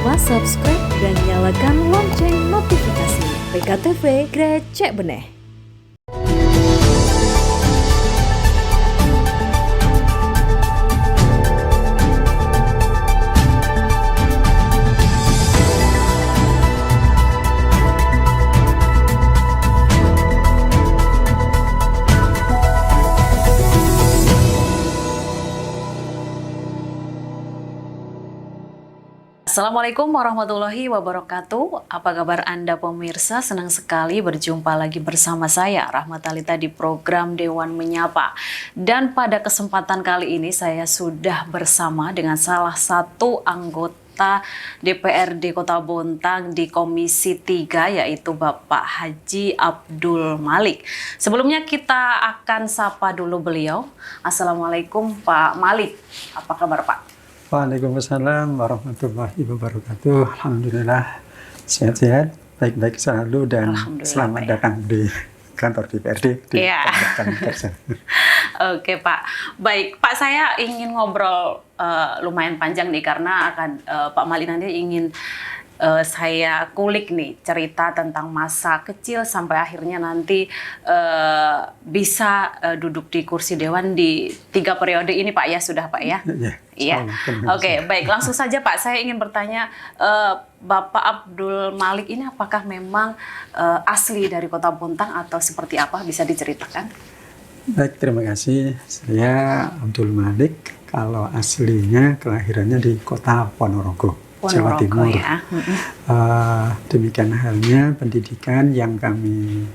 lupa subscribe dan nyalakan lonceng notifikasi. PKTV Grecek Beneh. Assalamualaikum warahmatullahi wabarakatuh. Apa kabar Anda pemirsa? Senang sekali berjumpa lagi bersama saya Rahmat Alita di program Dewan Menyapa. Dan pada kesempatan kali ini saya sudah bersama dengan salah satu anggota DPRD Kota Bontang di Komisi 3 yaitu Bapak Haji Abdul Malik. Sebelumnya kita akan sapa dulu beliau. Assalamualaikum Pak Malik. Apa kabar Pak? Waalaikumsalam warahmatullahi wabarakatuh. Alhamdulillah sehat-sehat, baik-baik selalu dan selamat datang di kantor DPRD di Bontang. Oke Pak, baik Pak, saya ingin ngobrol lumayan panjang nih karena akan Pak Malik nanti ingin saya kulik nih cerita tentang masa kecil sampai akhirnya nanti bisa duduk di kursi dewan di 3 periode ini Pak ya, sudah Pak ya? Iya. Oke, baik, langsung saja Pak, saya ingin bertanya Bapak Abdul Malik ini apakah memang asli dari Kota Bontang atau seperti apa, bisa diceritakan? Baik, terima kasih. Saya Abdul Malik, kalau aslinya kelahirannya di Kota Ponorogo. Jawa Timur. Ya. Demikian halnya pendidikan yang kami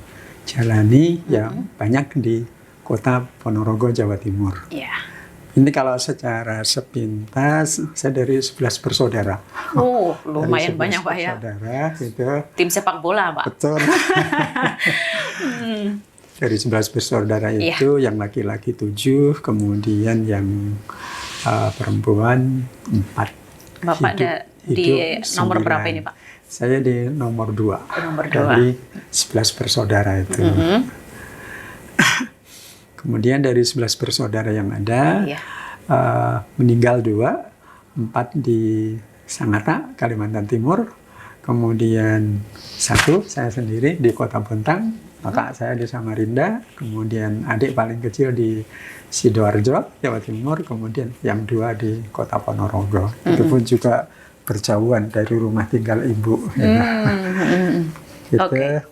jalani yang banyak di Kota Ponorogo, Jawa Timur. Ya. Ini kalau secara sepintas saya dari 11 bersaudara. Oh, lumayan banyak Pak ya. Bersaudara gitu. Tim sepak bola Pak. Betul. Dari 11 bersaudara itu yang laki-laki 7, kemudian yang perempuan 4. Bapak di nomor 9. Berapa ini Pak? Saya di nomor 2. Nomor 2. Dari 11 bersaudara itu. Kemudian dari 11 bersaudara yang ada, meninggal 2, 4 di Sangatta, Kalimantan Timur. Kemudian 1, saya sendiri di Kota Bontang, kakak saya di Samarinda, kemudian adik paling kecil di Sidoarjo, Jawa Timur, kemudian yang 2 di Kota Ponorogo. Itu pun juga berjauhan dari rumah tinggal ibu. Gitu. Oke.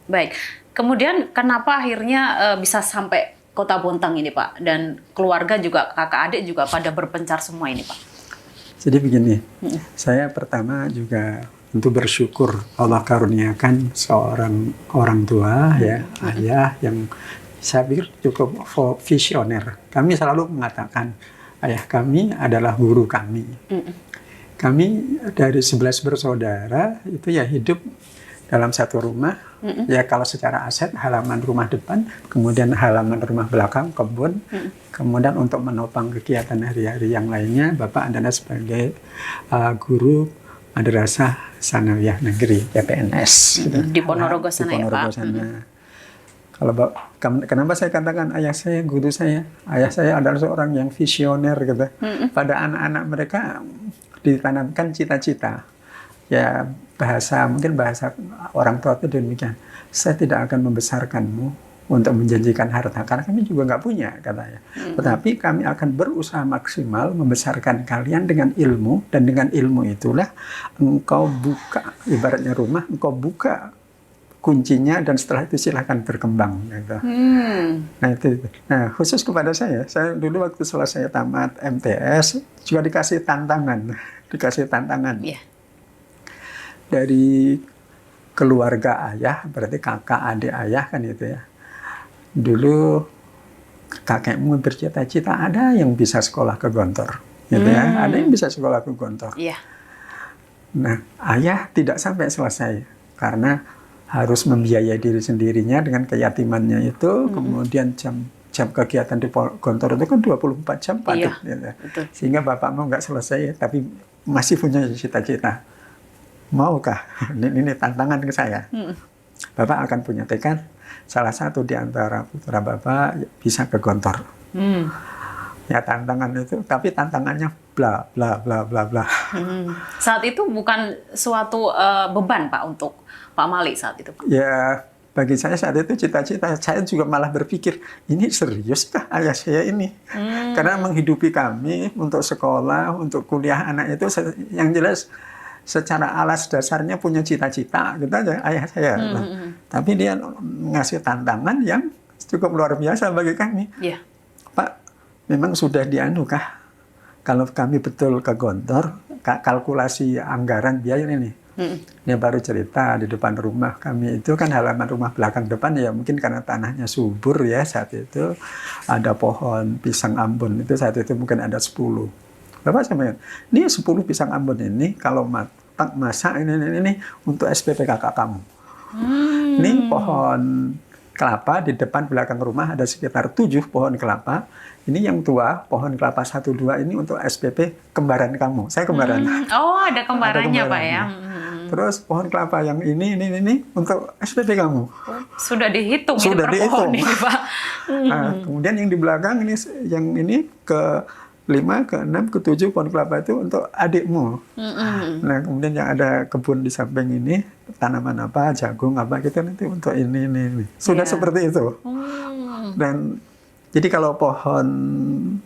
Baik. Kemudian kenapa akhirnya bisa sampai Kota Bontang ini Pak? Dan keluarga juga, kakak adik juga pada berpencar semua ini Pak? Jadi begini, saya pertama juga tentu bersyukur Allah karuniakan seorang orang tua, ya, ayah yang saya pikir cukup visioner. Kami selalu mengatakan, ayah kami adalah guru kami. Kami dari 11 bersaudara itu ya hidup dalam satu rumah. Ya kalau secara aset halaman rumah depan, kemudian halaman rumah belakang, kebun. Kemudian untuk menopang kegiatan hari-hari yang lainnya, Bapak adalah sebagai guru Madrasah Sanawiyah Negeri, PNS. Gitu. Di Ponorogo sana ya Pak? Kalau kenapa saya katakan ayah saya guru saya? Ayah saya adalah seorang yang visioner gitu. Pada anak-anak mereka ditanamkan cita-cita. Ya mungkin bahasa orang tua itu demikian. Saya tidak akan membesarkanmu untuk menjanjikan harta, karena kami juga nggak punya, katanya. Tetapi kami akan berusaha maksimal membesarkan kalian dengan ilmu, dan dengan ilmu itulah engkau buka, ibaratnya rumah, engkau buka kuncinya dan setelah itu silahkan berkembang. Gitu. Nah, khusus kepada saya dulu waktu selesai tamat MTS juga dikasih tantangan. Yeah. Dari keluarga ayah, berarti kakak adik ayah kan itu ya. Dulu kakekmu bercita-cita ada yang bisa sekolah ke Gontor, gitu ya. Ada yang bisa sekolah ke Gontor. Yeah. Nah, ayah tidak sampai selesai karena harus membiayai diri sendirinya dengan keyatimannya itu, kemudian jam kegiatan di Gontor itu kan 24 jam padat. Gitu. Sehingga bapakmu nggak selesai, tapi masih punya cita-cita. Maukah? Ini tantangan ke saya. Bapak akan punya tekad, salah satu di antara putra Bapak bisa ke Gontor. Ya tantangan itu, tapi tantangannya bla bla bla bla bla. Saat itu bukan suatu beban Pak untuk Pak Mali saat itu Pak? Ya, bagi saya saat itu cita-cita, saya juga malah berpikir, ini serius kah ayah saya ini? Karena menghidupi kami untuk sekolah, untuk kuliah anak itu, yang jelas secara alas dasarnya punya cita-cita, gitu aja ayah saya. Tapi dia ngasih tantangan yang cukup luar biasa bagi kami. Yeah. Pak, memang sudah dianukah? Kalau kami betul ke Gontor, kalkulasi anggaran biaya ini. Dia baru cerita di depan rumah kami itu kan halaman rumah belakang depan ya mungkin karena tanahnya subur ya saat itu ada pohon pisang Ambon itu saat itu mungkin ada 10. Bapak sampaikan, ini 10 pisang Ambon ini kalau matang masak ini untuk SPP kakak kamu. Ini pohon kelapa di depan belakang rumah ada sekitar 7 pohon kelapa. Ini yang tua, pohon kelapa 1, 2 ini untuk SPP kembaran kamu. Saya kembaran. Oh, ada kembarannya Pak ya. Terus pohon kelapa yang ini untuk SPP kamu. Sudah dihitung Sudah ini per pohon dihitung. ini Pak. Nah, kemudian yang di belakang ini, yang ini ke 5, ke 6, ke 7 pohon kelapa itu untuk adikmu. Nah, kemudian yang ada kebun di samping ini, tanaman apa, jagung apa gitu nanti untuk ini. Sudah seperti itu. Dan jadi kalau pohon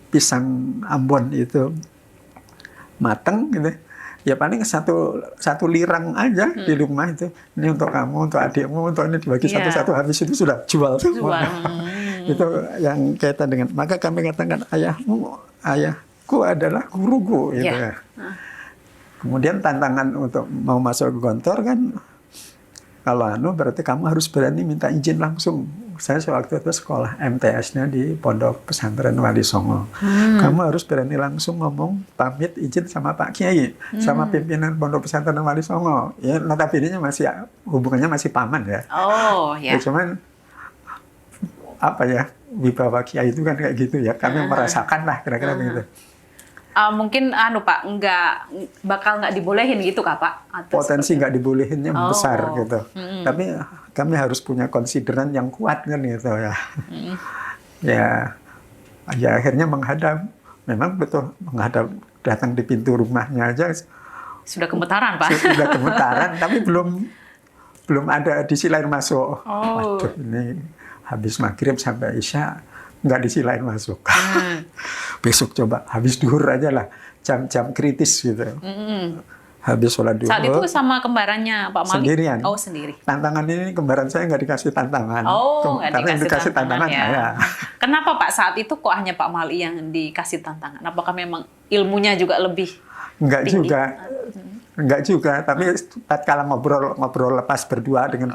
pisang Ambon itu matang gitu, ya paling satu lirang aja di rumah itu. Ini untuk kamu, untuk adikmu, untuk ini dibagi satu-satu, habis itu sudah jual semua. Itu yang kaitan dengan, maka kami katakan ayahku adalah guruku gitu ya. Kemudian tantangan untuk mau masuk ke Gontor kan, kalau berarti kamu harus berani minta izin langsung. Saya sewaktu itu sekolah MTS-nya di Pondok Pesantren Wali Songo. Kamu harus berani langsung ngomong pamit izin sama Pak Kiai, sama pimpinan Pondok Pesantren Wali Songo. Ya notabene masih hubungannya masih paman ya. Oh ya. Cuman apa ya, wibawa Kiai itu kan kayak gitu ya. Kami merasakan lah kira-kira begitu. Mungkin Pak bakal nggak dibolehin gitu Kak Pak? Atau potensi nggak dibolehinnya besar gitu. Tapi kami harus punya konsideran yang kuat kan gitu ya. Ya akhirnya menghadap, memang betul menghadap, datang di pintu rumahnya aja sudah gemetaran Pak? Sudah gemetaran, tapi belum ada disilain masuk. Waduh, ini habis maghrib sampai isya nggak disilain masuk. Besok coba habis duhur aja lah, jam-jam kritis gitu. Habis sholat duhur. Saat itu sama kembarannya Pak Mali? Sendirian. Oh, sendiri. Tantangan ini kembaran saya nggak dikasih tantangan. Oh, nggak dikasih tantangan ya. saya. Kenapa Pak saat itu kok hanya Pak Mali yang dikasih tantangan? Apakah memang ilmunya juga lebih tinggi? Enggak juga, tapi tatkala ngobrol lepas berdua dengan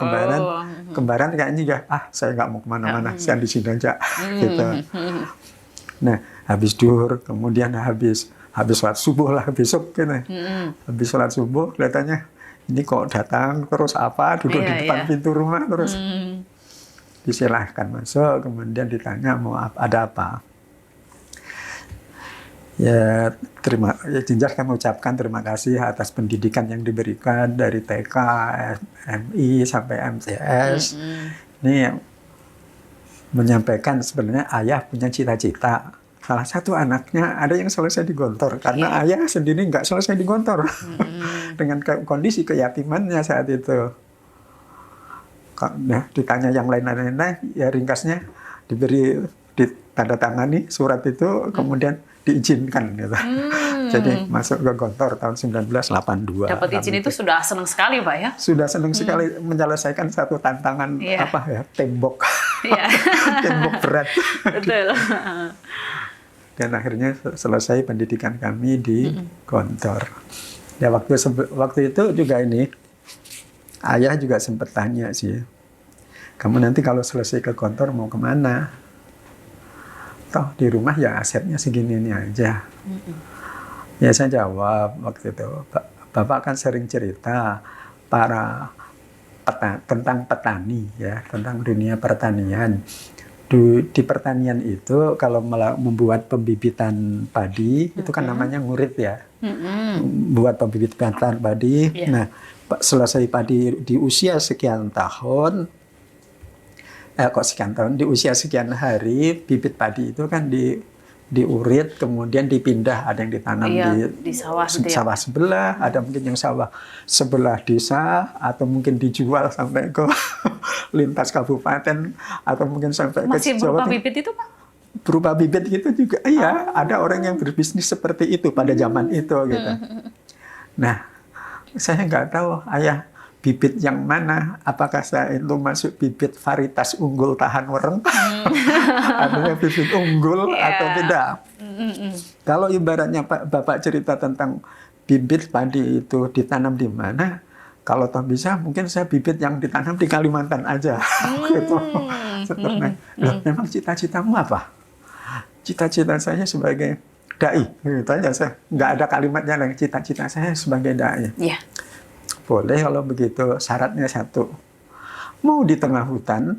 kembaran kayaknya ya, saya nggak mau kemana-mana, saya di sini aja, gitu. Nah, habis duhur, kemudian habis sholat subuh lah besok, gitu. Habis sholat subuh, kelihatannya ini kok datang terus apa, duduk di depan pintu rumah terus disilahkan masuk, kemudian ditanya mau ada apa. Ya, Jinjar kami ucapkan terima kasih atas pendidikan yang diberikan dari TK, MI sampai MTS. Ini menyampaikan sebenarnya ayah punya cita-cita. Salah satu anaknya ada yang selesai di Gontor karena ayah sendiri nggak selesai di Gontor dengan kondisi keyatimannya saat itu. Nah, ditanya yang lain-lain, ya ringkasnya ditandatangani surat itu, kemudian diizinkan gitu. Jadi masuk ke Gontor tahun 1982. Dapat izin itu sudah senang sekali Pak ya? Sudah senang sekali menyelesaikan satu tantangan tembok. Tembok berat. Betul. Dan akhirnya selesai pendidikan kami di Gontor. Ya waktu itu juga ini ayah juga sempat tanya sih, kamu nanti kalau selesai ke Gontor mau kemana? Toh di rumah ya asetnya segini ini aja. Ya saya jawab waktu itu, Bapak kan sering cerita tentang petani ya, tentang dunia pertanian. Di pertanian itu kalau membuat pembibitan padi itu kan namanya ngurit ya. Buat pembibitan padi. Nah, selesai padi di usia sekian tahun, di usia sekian hari, bibit padi itu kan diurit, kemudian dipindah, ada yang ditanam di sawah gitu ya. sawah sebelah, ada mungkin yang sawah sebelah desa, atau mungkin dijual sampai ke lintas kabupaten, atau mungkin sampai Masih ke Jawa berupa Timur. bibit itu Pak? Berupa bibit gitu juga, iya. Ada orang yang berbisnis seperti itu pada zaman itu gitu. Nah, saya nggak tahu ayah bibit yang mana, apakah saya itu masuk bibit varietas unggul tahan wereng, artinya bibit unggul atau tidak. Kalau ibaratnya Bapak cerita tentang bibit padi itu ditanam di mana, kalau toh bisa mungkin saya bibit yang ditanam di Kalimantan aja. Gitu. Loh, memang cita-citamu apa? Cita-cita saya sebagai dai, gitu aja saya. Nggak ada kalimatnya lagi, cita-cita saya sebagai dai. Iya. Boleh kalau begitu, syaratnya satu. Mau di tengah hutan,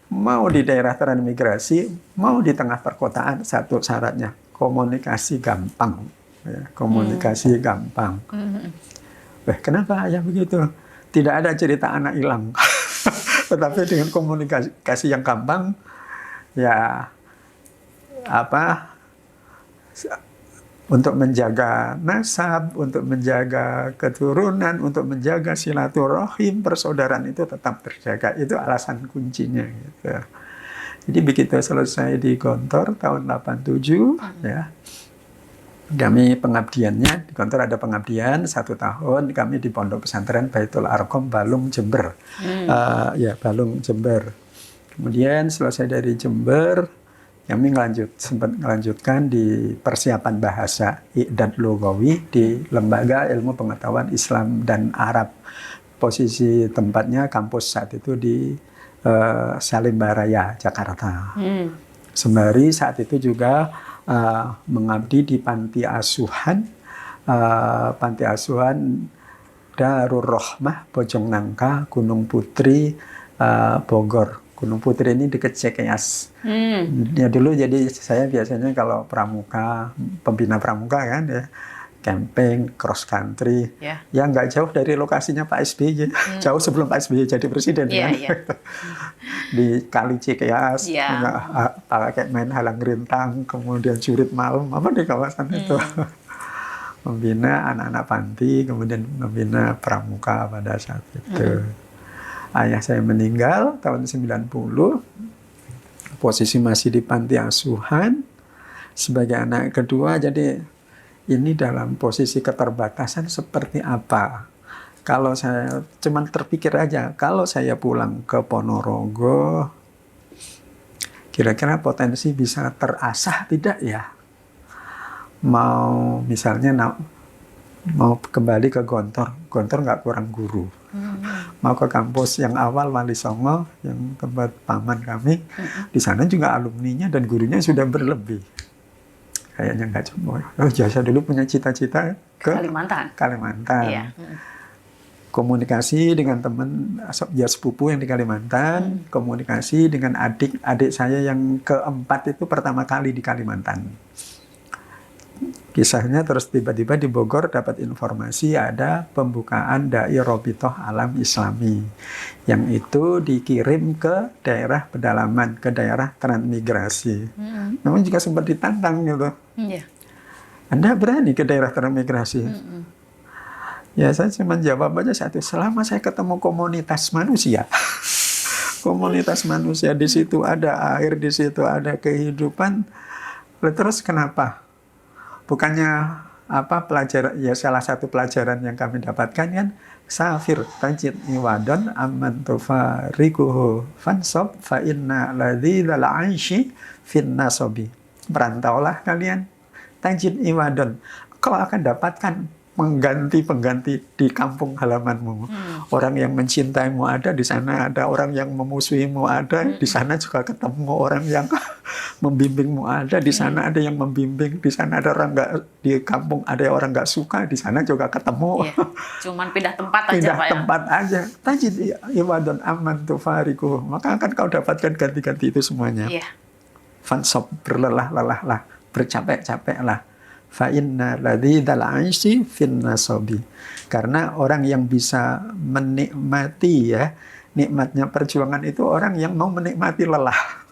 mau di daerah transmigrasi, mau di tengah perkotaan, satu syaratnya. Komunikasi gampang. Ya, komunikasi gampang. Kenapa ayah begitu? Tidak ada cerita anak hilang. Tetapi dengan komunikasi yang gampang, ya untuk menjaga nasab, untuk menjaga keturunan, untuk menjaga silaturahim, persaudaraan itu tetap terjaga. Itu alasan kuncinya. Gitu. Jadi begitu selesai di Gontor tahun 87, ya, kami pengabdiannya, di Gontor ada pengabdian 1 tahun, kami di Pondok Pesantren Baitul Arqam, Balung, Jember. Balung, Jember. Kemudian selesai dari Jember, kami sempat melanjutkan di persiapan bahasa dan lugawi di Lembaga Ilmu Pengetahuan Islam dan Arab. Posisi tempatnya kampus saat itu di Salimba Raya, Jakarta. Sembari saat itu juga mengabdi di panti asuhan Darur Rohmah, Bojong Nangka, Gunung Putri, Bogor. Gunung Putri ini dekat CKS. Ya dulu jadi saya biasanya kalau pramuka, pembina pramuka kan ya, camping, cross country, ya nggak jauh dari lokasinya Pak SBY, jauh sebelum Pak SBY jadi presiden kan. Di Kali CKS, pakai main halang rintang, kemudian jurit malam, apa di kawasan itu. Membina anak-anak panti, kemudian membina pramuka pada saat itu. Ayah saya meninggal tahun 90, posisi masih di panti asuhan sebagai anak kedua, jadi ini dalam posisi keterbatasan seperti apa. Kalau saya cuman terpikir aja, kalau saya pulang ke Ponorogo, kira-kira potensi bisa terasah tidak ya? Mau misalnya mau kembali ke Gontor nggak kurang guru. Mau ke kampus yang awal Wali Songo, yang tempat paman kami, di sana juga alumninya dan gurunya sudah berlebih. Kayaknya nggak cuma. Saya dulu punya cita-cita ke Kalimantan. Iya. Komunikasi dengan teman ya sepupu yang di Kalimantan, komunikasi dengan adik saya yang keempat itu pertama kali di Kalimantan. Kisahnya terus tiba-tiba di Bogor dapat informasi ada pembukaan Dai Robitoh Alam Islami yang itu dikirim ke daerah pedalaman, ke daerah transmigrasi. Memang juga sempat ditantang gitu. Anda berani ke daerah transmigrasi? Ya saya cuma jawab aja satu, selama saya ketemu komunitas manusia. Komunitas manusia, di situ ada air, di situ ada kehidupan. Terus kenapa? Bukannya pelajaran, ya salah satu pelajaran yang kami dapatkan kan, safir tajid iwadon amman tufarikuhu fansob fa inna ladzidal aishi fin nasobi. Berantaulah kalian, tajid iwadon, kau akan dapatkan pengganti di kampung halamanmu. Orang yang mencintaimu ada di sana, ada orang yang memusuhimu ada di sana, juga ketemu orang yang membimbingmu ada di sana, ada yang membimbing di sana, ada orang nggak di kampung, ada orang nggak suka di sana juga ketemu. Cuman pindah tempat aja, pindah Pak, tempat aja. Tajid iwadon aman tufariku, maka akan kau dapatkan ganti-ganti itu semuanya. Fansob, berlelah-lelahlah, bercapek-capeklah. Fa inna ladzidal aishi fin nasobi. Karena orang yang bisa menikmati ya nikmatnya perjuangan itu orang yang mau menikmati lelah.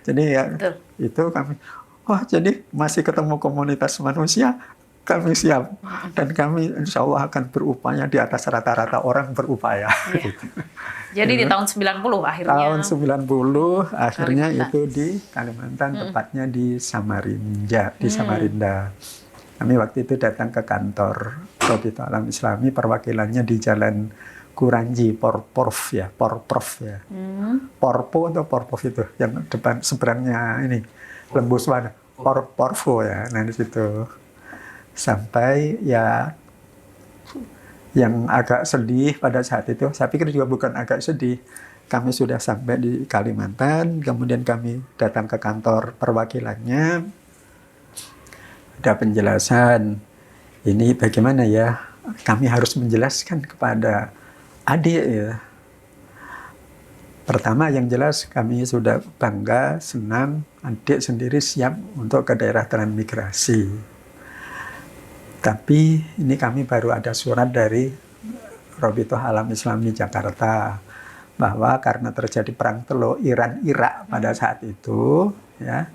Jadi ya itu kami, oh jadi masih ketemu komunitas manusia, kami siap. Dan kami insya Allah akan berupaya di atas rata-rata orang berupaya. Iya. Jadi di tahun 90 akhirnya. Tahun 90 akhirnya Kalimantan. itu di Kalimantan, tepatnya di Samarinda. Kami waktu itu datang ke kantor Robitul Alam Islami, perwakilannya di Jalan Kuranji, Porprov ya. Porpo atau Porpov itu, yang depan seberangnya ini, Lembuswan, Porvo ya. Nah di situ sampai ya yang agak sedih pada saat itu, saya pikir juga bukan agak sedih. Kami sudah sampai di Kalimantan, kemudian kami datang ke kantor perwakilannya, ada penjelasan, ini bagaimana ya, kami harus menjelaskan kepada adik ya. Pertama yang jelas kami sudah bangga, senang, adik sendiri siap untuk ke daerah transmigrasi. Tapi ini kami baru ada surat dari Robitul Alam Islami Jakarta bahwa karena terjadi perang teluk Iran-Irak pada saat itu, ya,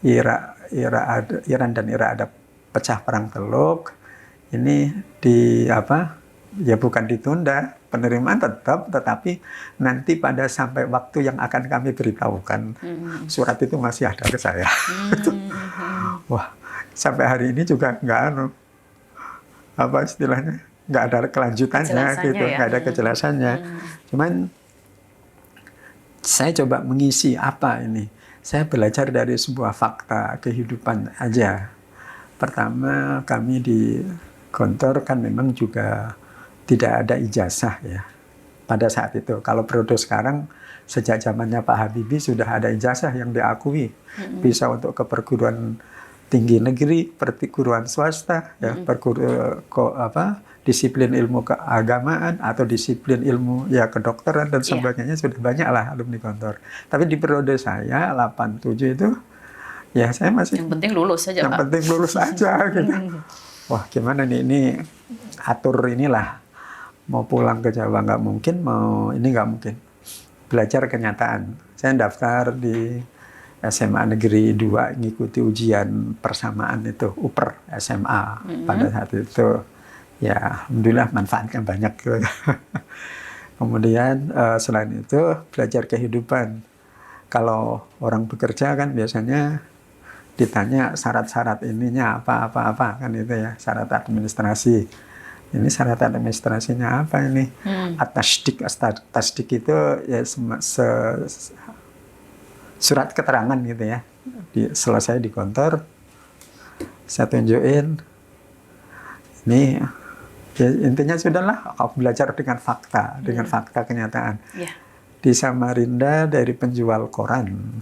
Iran dan Irak ada pecah perang teluk. Ini ya bukan ditunda, penerimaan tetap, tetapi nanti pada sampai waktu yang akan kami beritahukan, surat itu masih ada ke saya. Wah, sampai hari ini juga nggak ada kelanjutannya gitu, nggak ada kejelasannya. Cuman saya coba mengisi apa ini. Saya belajar dari sebuah fakta kehidupan aja. Pertama, kami di Gontor kan memang juga tidak ada ijazah ya pada saat itu. Kalau periode sekarang, sejak zamannya Pak Habibie sudah ada ijazah yang diakui, bisa untuk ke perguruan tinggi negeri, perguruan swasta, ya, disiplin ilmu keagamaan atau disiplin ilmu ya kedokteran dan sebagainya, sudah banyak lah alumni Gontor. Tapi di periode saya 87 itu ya saya masih yang penting lulus saja, yang Pak. penting lulus aja gitu. Wah gimana nih, ini atur inilah, mau pulang ke Jawa nggak mungkin, nggak mungkin. Belajar kenyataan. Saya daftar di SMA Negeri 2, ngikuti ujian persamaan itu, UPER SMA pada saat itu. Ya, alhamdulillah manfaatnya banyak. Kemudian selain itu belajar kehidupan. Kalau orang bekerja kan biasanya ditanya syarat-syarat ininya apa kan itu ya, syarat administrasi. Ini syarat administrasinya apa ini? Tasdik itu ya surat keterangan gitu ya. Selesai di Gontor, saya tunjukin. Ini ya, intinya sudahlah, aku belajar dengan fakta, dengan fakta kenyataan. Yeah. Di Samarinda dari penjual koran,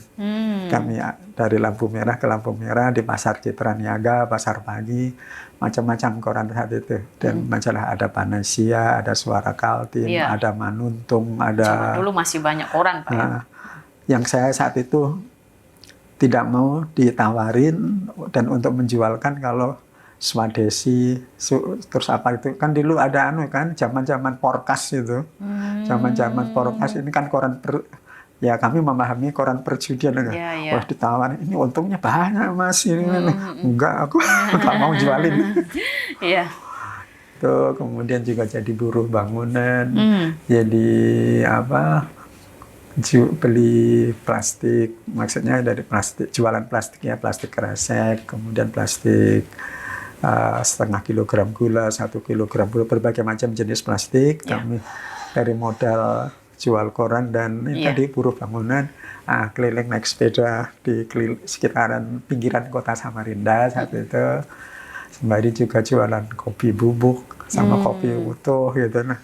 kami dari lampu merah ke lampu merah, di pasar Citra Niaga, pasar pagi, macam-macam koran saat itu. Dan majalah ada Panasia, ada Suara Kaltim, ada Manuntung, ada. Dulu masih banyak koran, Pak. Yang saya saat itu tidak mau ditawarin dan untuk menjualkan kalau swadesi, terus apa itu kan dulu ada kan zaman-zaman Porkas itu, zaman-zaman Porkas ini kan koran ya kami memahami koran perjudian kan. Wah ditawarin, ini untungnya banyak mas, ini enggak, aku nggak mau jualin. Iya. Tuh kemudian juga jadi buruh bangunan, jadi beli plastik, maksudnya dari plastik, jualan plastik ya, plastik kresek, kemudian plastik setengah kilogram gula, 1 kilogram gula, berbagai macam jenis plastik. Kami dari modal jual koran dan tadi buruh bangunan, keliling naik sepeda di sekitaran pinggiran kota Samarinda saat itu. Sembari juga jualan kopi bubuk sama kopi utuh gitu. Nah,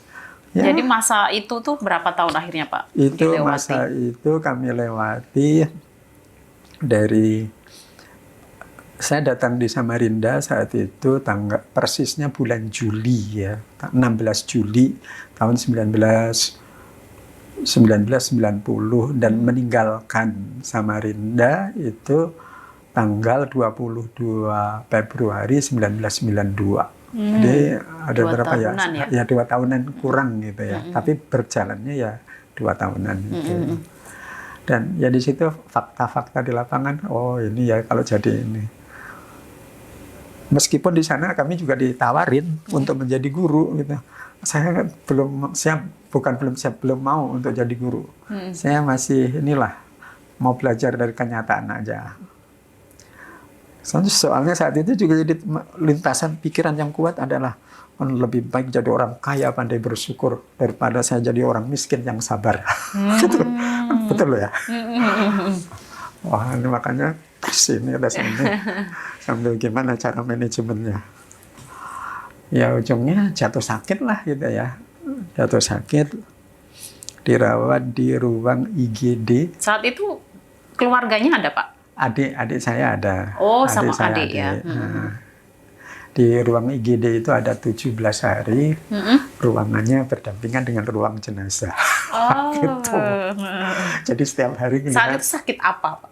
ya. Jadi masa itu tuh berapa tahun akhirnya Pak? Itu masa itu kami lewati dari saya datang di Samarinda saat itu tanggal persisnya bulan Juli ya, 16 Juli tahun 1990 dan meninggalkan Samarinda itu tanggal 22 Februari 1992. Jadi ada berapa ya? Ya 2 tahunan kurang gitu ya. Tapi berjalannya ya 2 tahunan gitu. Dan ya di situ fakta-fakta di lapangan, oh ini ya kalau jadi ini. Meskipun di sana kami juga ditawarin untuk menjadi guru gitu. Saya belum siap, belum mau untuk jadi guru. Saya masih inilah mau belajar dari kenyataan aja. Soalnya saat itu juga jadi lintasan pikiran yang kuat adalah lebih baik jadi orang kaya pandai bersyukur daripada saya jadi orang miskin yang sabar. Gitu. Betul ya? Wah, ini makanya sini ada sini. Sambil gimana cara manajemennya. Ya ujungnya jatuh sakit lah gitu ya. Jatuh sakit, dirawat di ruang IGD. Saat itu keluarganya ada, Pak? Adik saya ada. Oh, sama adik ya. Nah, di ruang IGD itu ada 17 hari. Ruangannya berdampingan dengan ruang jenazah. Oh. Gitu. Jadi setiap hari Saat itu sakit apa, Pak?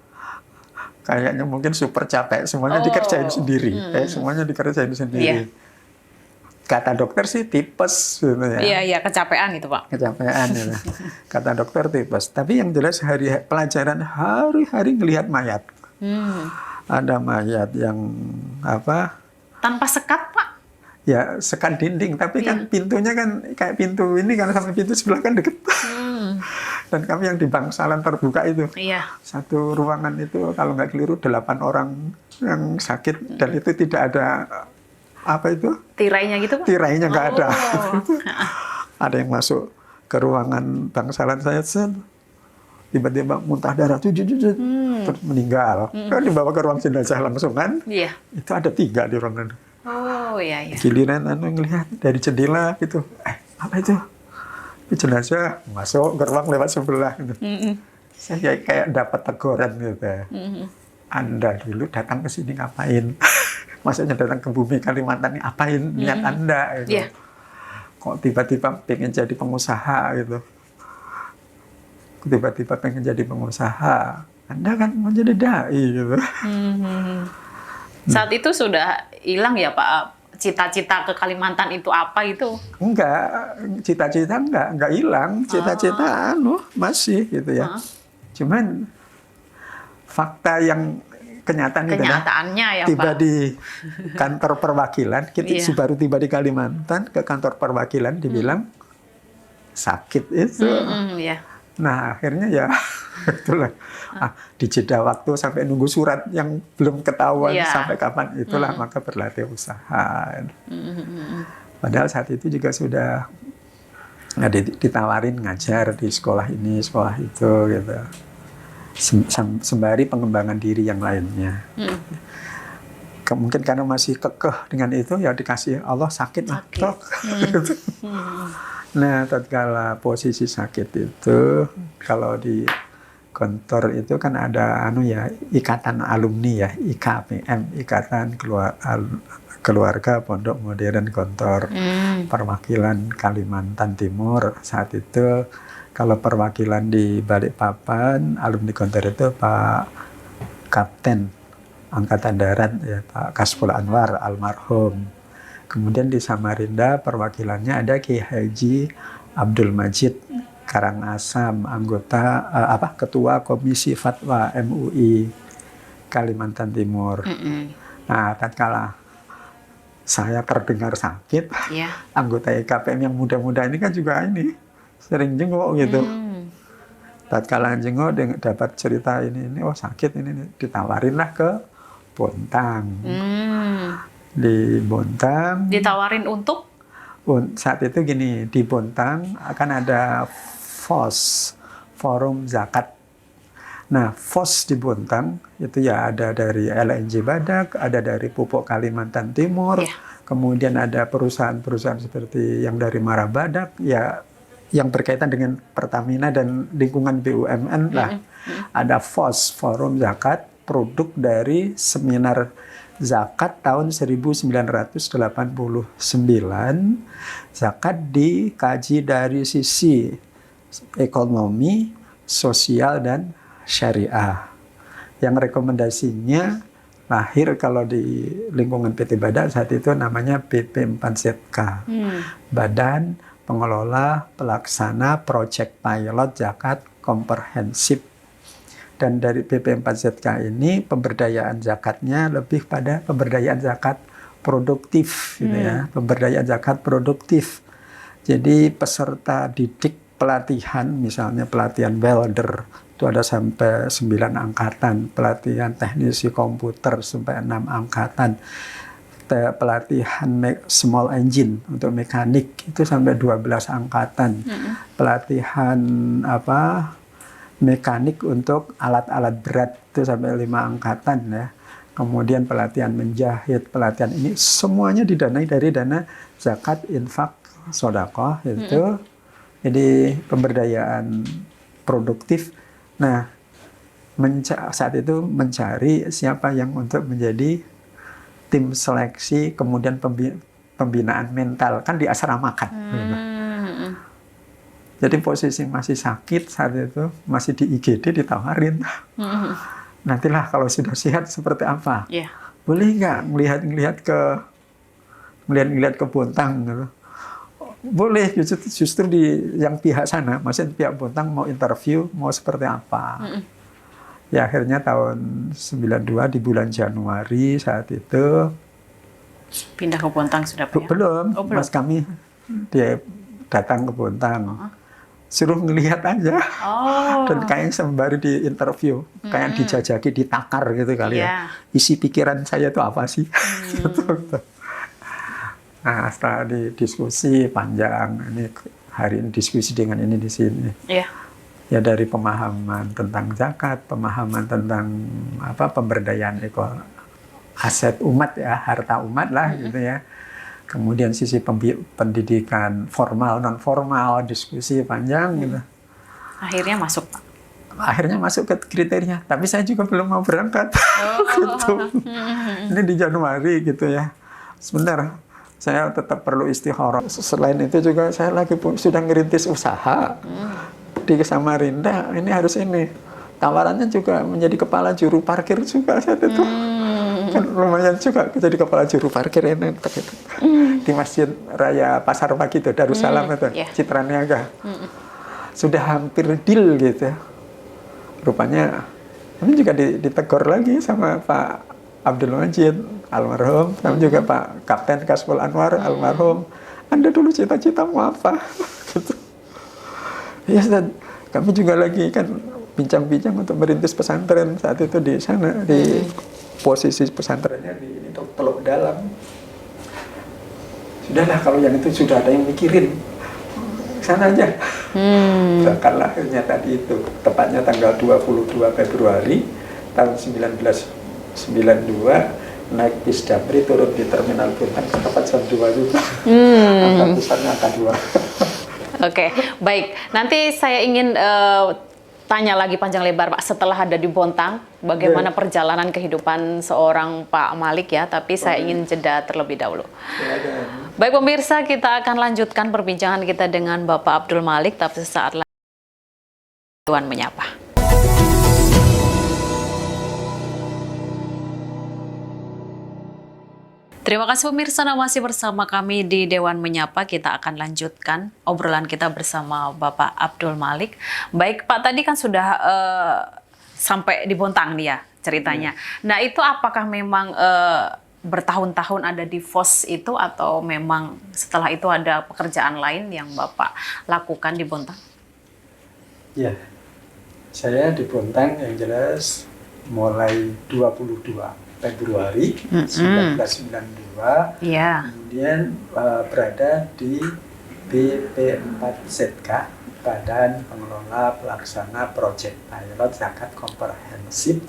Kayaknya mungkin super capek, semuanya dikerjain sendiri. Semuanya dikerjain sendiri. Kata dokter sih tipes gitu ya. Iya, kecapean itu, Pak. Kecapean ya. Kata dokter tipes. Tapi yang jelas pelajaran hari-hari ngelihat mayat. Ada mayat yang apa? Tanpa sekat, Pak? Ya, sekat dinding, tapi kan pintunya kan kayak pintu ini kan sama pintu sebelah kan deket. Dan kami yang di bangsalan terbuka itu. Iya. Satu ruangan itu kalau nggak keliru 8 orang yang sakit dan itu tidak ada apa itu? Tirainya gitu, Pak? Tirainya nggak ada. Oh. Ada yang masuk ke ruangan bangsalan saya, tiba-tiba muntah darah, terus meninggal. Kan dibawa ke ruang jenazah langsung kan? Iya. Itu ada 3 di ruangan. Oh, iya. Giliran ngelihat dari jendela gitu, apa itu? Jenazah masuk ke ruang lewat sebelah gitu. Saya kayak dapat teguran gitu. Anda dulu datang ke sini ngapain? Maksudnya datang ke bumi Kalimantan ini apain niat Anda gitu. Kok tiba-tiba pengen jadi pengusaha gitu. Tiba-tiba pengen jadi pengusaha. Anda kan mau jadi dai gitu. Saat itu sudah hilang ya, Pak, cita-cita ke Kalimantan itu apa itu? Enggak, cita-cita enggak hilang, cita-cita masih gitu ya. Cuman fakta yang kenyataannya ya, tiba Pak. di kantor perwakilan, kita baru tiba di Kalimantan, ke kantor perwakilan dibilang sakit itu. Nah, akhirnya ya itulah di jeda waktu sampai nunggu surat yang belum ketahuan sampai kapan itulah maka berlatih usaha. Padahal saat itu juga sudah ditawarin ngajar di sekolah ini, sekolah itu gitu. Sembari pengembangan diri yang lainnya. Mungkin karena masih kekeh dengan itu ya dikasih Allah sakit. Nah, tatkala posisi sakit itu, kalau di kantor itu kan ada ikatan alumni ya, IKPM, Ikatan Keluarga Pondok Modern Gontor, perwakilan Kalimantan Timur. Saat itu kalau perwakilan di Balikpapan, alumni Gontor itu Pak Kapten Angkatan Darat ya, Pak Kasful Anwar almarhum. Kemudian di Samarinda perwakilannya ada Ki Haji Abdul Majid Karangasam, anggota Ketua Komisi Fatwa MUI Kalimantan Timur. Nah, tatkala saya terdengar sakit, anggota IKPM yang muda-muda ini kan juga sering jenguk gitu. Tatkala jenguk dapat cerita ini oh sakit ini ditawarinlah ke Bontang. Di Bontang ditawarin untuk saat itu gini, di Bontang akan ada FOS, Forum Zakat. Nah, FOS di Bontang itu ya ada dari LNJ Badak, ada dari Pupuk Kalimantan Timur, kemudian ada perusahaan-perusahaan seperti yang dari Mara Badak ya yang berkaitan dengan Pertamina dan lingkungan BUMN lah. Ada FOS, Forum Zakat, produk dari seminar zakat tahun 1989. Zakat dikaji dari sisi ekonomi, sosial, dan syariah. Yang rekomendasinya lahir kalau di lingkungan PT Badak saat itu namanya BP4ZK. Badan Pengelola Pelaksana Project Pilot Zakat Komprehensif Dan dari BP4ZK ini pemberdayaan zakatnya lebih pada pemberdayaan zakat produktif, gitu ya, pemberdayaan zakat produktif. Jadi peserta didik pelatihan, misalnya pelatihan welder, itu ada sampai 9 angkatan, pelatihan teknisi komputer sampai 6 angkatan, pelatihan small engine untuk mekanik itu sampai 12 angkatan, pelatihan mekanik untuk alat-alat berat itu sampai 5 angkatan ya. Kemudian pelatihan menjahit, pelatihan ini semuanya didanai dari dana zakat, infak, sedekah itu. Jadi pemberdayaan produktif. Nah, saat itu mencari siapa yang untuk menjadi tim seleksi, kemudian pembinaan mental, kan di asramakan. Jadi posisi masih sakit saat itu, masih di IGD ditawarin. Nantilah kalau sudah sehat seperti apa. Yeah. Boleh nggak melihat ke Bontang gitu. Boleh, justru di yang pihak sana, maksudnya pihak Bontang mau interview, mau seperti apa. Ya akhirnya tahun 92 di bulan Januari saat itu. Pindah ke Bontang sudah Pak? Belum, Oh, belum. Mas kami dia datang ke Bontang. Suruh ngelihat aja. Dan kayak sembari di interview, kayak dijajaki, ditakar gitu kali ya. Isi pikiran saya itu apa sih? Gitu. Nah, setelah didiskusi panjang, ini hari ini diskusi dengan ini di sini. Yeah. Ya dari pemahaman tentang zakat, pemahaman tentang pemberdayaan aset umat ya, harta umat lah gitu ya. Kemudian sisi pendidikan formal, non formal, diskusi panjang gitu. Akhirnya masuk Pak? Akhirnya masuk ke kriteria, tapi saya juga belum mau berangkat. Gitu. Ini di Januari gitu ya. Sebentar, saya tetap perlu istikharah. Selain itu juga saya lagi sudah ngerintis usaha di Samarinda. Ini harus ini. Tawarannya juga menjadi kepala juru parkir juga saat itu. Kan lumayan juga jadi kepala juru parkir ini di Masjid Raya Pasar Pagi itu, Darussalam itu, Citra Niaga. Sudah hampir deal gitu. Rupanya ini juga ditegur lagi sama Pak Abdul Majid almarhum, sama juga Pak Kapten Kasful Anwar almarhum. Anda dulu cita-citamu apa? Gitu. Ya, kami juga lagi kan bincang-bincang untuk merintis pesantren saat itu di sana, di posisi pesantrennya di Teluk Dalam. Sudahlah kalau yang itu sudah ada yang mikirin, sana aja. Berangkatlah akhirnya tadi itu, tepatnya tanggal 22 Februari tahun 1992, naik bis Damri, turun di Terminal Bontang, tepat jam 2 juga. Angka besarnya angka 2. Oke, baik. Nanti saya ingin tanya lagi panjang lebar Pak, setelah ada di Bontang, bagaimana perjalanan kehidupan seorang Pak Malik ya, tapi saya ingin jeda terlebih dahulu. Baik pemirsa, kita akan lanjutkan perbincangan kita dengan Bapak Abdul Malik, tapi sesaat lagi Dewan Menyapa. Terima kasih pemirsa, masih bersama kami di Dewan Menyapa. Kita akan lanjutkan obrolan kita bersama Bapak Abdul Malik. Baik Pak, tadi kan sudah sampai di Bontang nih ya ceritanya. Nah itu apakah memang bertahun-tahun ada di FOS itu, atau memang setelah itu ada pekerjaan lain yang Bapak lakukan di Bontang? Ya, saya di Bontang yang jelas mulai 22 Februari 1992, kemudian berada di BP4ZK, Badan Pengelola Pelaksana Proyek Pilot Zakat Komprehensif,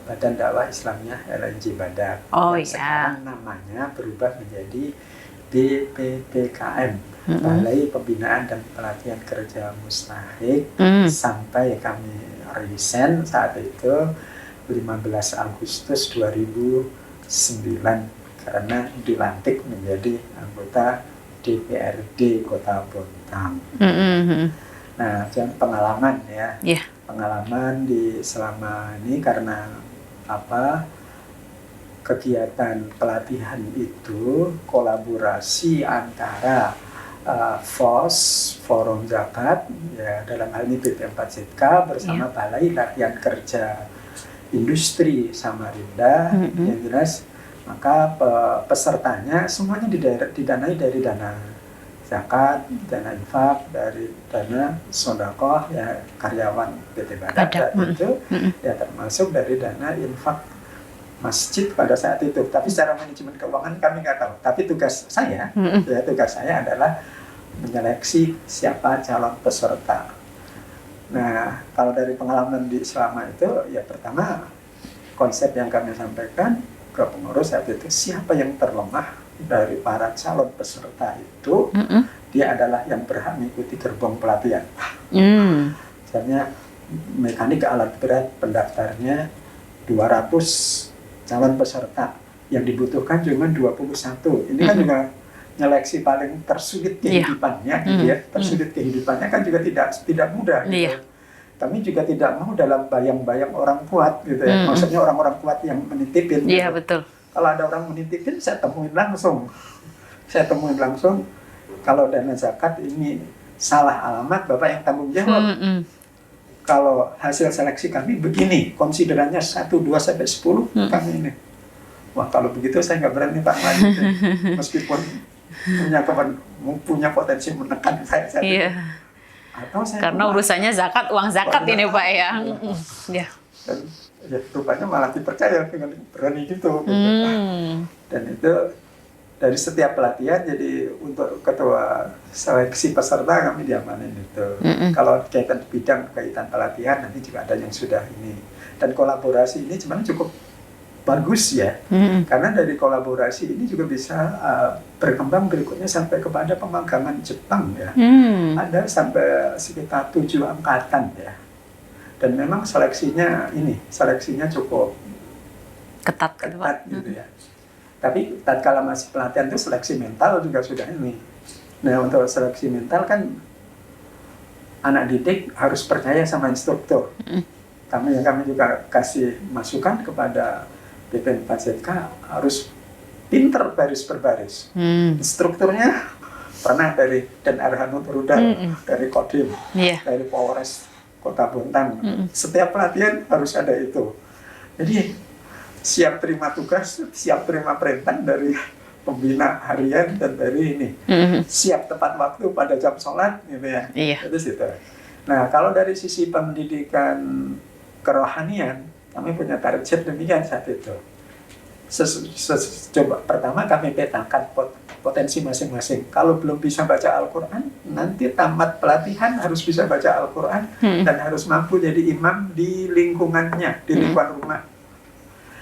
Badan Dakwah Islamiyah LNJ Badak. Sekarang namanya berubah menjadi BPPKM, Balai Pembinaan dan Pelatihan Kerja Mustahik, sampai kami resign saat itu 15 Agustus 2009 karena dilantik menjadi anggota DPRD Kota Bontang. Nah, pengalaman ya, pengalaman di selama ini karena kegiatan pelatihan itu kolaborasi antara FOS, Forum Zakat, ya dalam hal ini BP4ZK bersama Balai Latihan Kerja Industri Samarinda, yang jelas maka pesertanya semuanya didanai dari dana zakat, dana infak, dari dana sodakoh, ya karyawan PT Badak itu, ya termasuk dari dana infak masjid pada saat itu. Tapi secara manajemen keuangan kami nggak tahu. Tapi tugas saya, tugas saya adalah menyeleksi siapa calon peserta. Nah, kalau dari pengalaman di selama itu, ya pertama konsep yang kami sampaikan ke pengurus saat itu, siapa yang terlemah dari para calon peserta itu, dia adalah yang berhak mengikuti gerbong pelatihan. Misalnya mekanik alat berat pendaftarnya 200 calon peserta, yang dibutuhkan cuma 21. Ini kan juga nyeleksi paling tersulit kehidupannya, gitu ya. Tersulit kehidupannya kan juga tidak mudah, gitu. Kami juga tidak mau dalam bayang-bayang orang kuat, gitu ya. Maksudnya orang-orang kuat yang menitipin. Iya, gitu. betul. Kalau ada orang menitipin, saya temuin langsung. Kalau dana zakat ini salah alamat, Bapak yang tanggung jawab. Kalau hasil seleksi kami begini, konsiderannya 1, 2, sampai 10, kami ini. Wah, kalau begitu saya nggak berani Pak Maju. Meskipun punya potensi menekan saya. Atau saya karena urusannya zakat, uang zakat ini Pak ya. Dan ya rupanya malah dipercaya dengan berani gitu. Dan itu dari setiap pelatihan, jadi untuk ketua seleksi peserta kami diamanin itu. Kalau kaitan pelatihan nanti juga ada yang sudah ini. Dan kolaborasi ini sebenarnya cukup bagus ya, karena dari kolaborasi ini juga bisa berkembang berikutnya sampai kepada pemagangan Jepang ya. Ada sampai sekitar 7 angkatan ya. Dan memang seleksinya cukup ketat gitu ya. Tapi tatkala masih pelatihan itu seleksi mental juga sudah ini. Nah, untuk seleksi mental kan anak didik harus percaya sama instruktur. Kami juga kasih masukan kepada BP4ZK harus pinter baris per baris. Instrukturnya pernah dari Dan Arhanud Rudal, dari Kodim, dari Polres Kota Bontang. Setiap pelatihan harus ada itu. Jadi siap terima tugas, siap terima perintah dari pembina harian dan dari ini. Siap tepat waktu pada jam sholat gitu ya. Itu situ. Nah, kalau dari sisi pendidikan kerohanian, kami punya target demikian saat itu. Coba pertama kami petakan potensi masing-masing. Kalau belum bisa baca Al-Quran, nanti tamat pelatihan harus bisa baca Al-Quran dan harus mampu jadi imam di lingkungannya, di lingkungan rumah.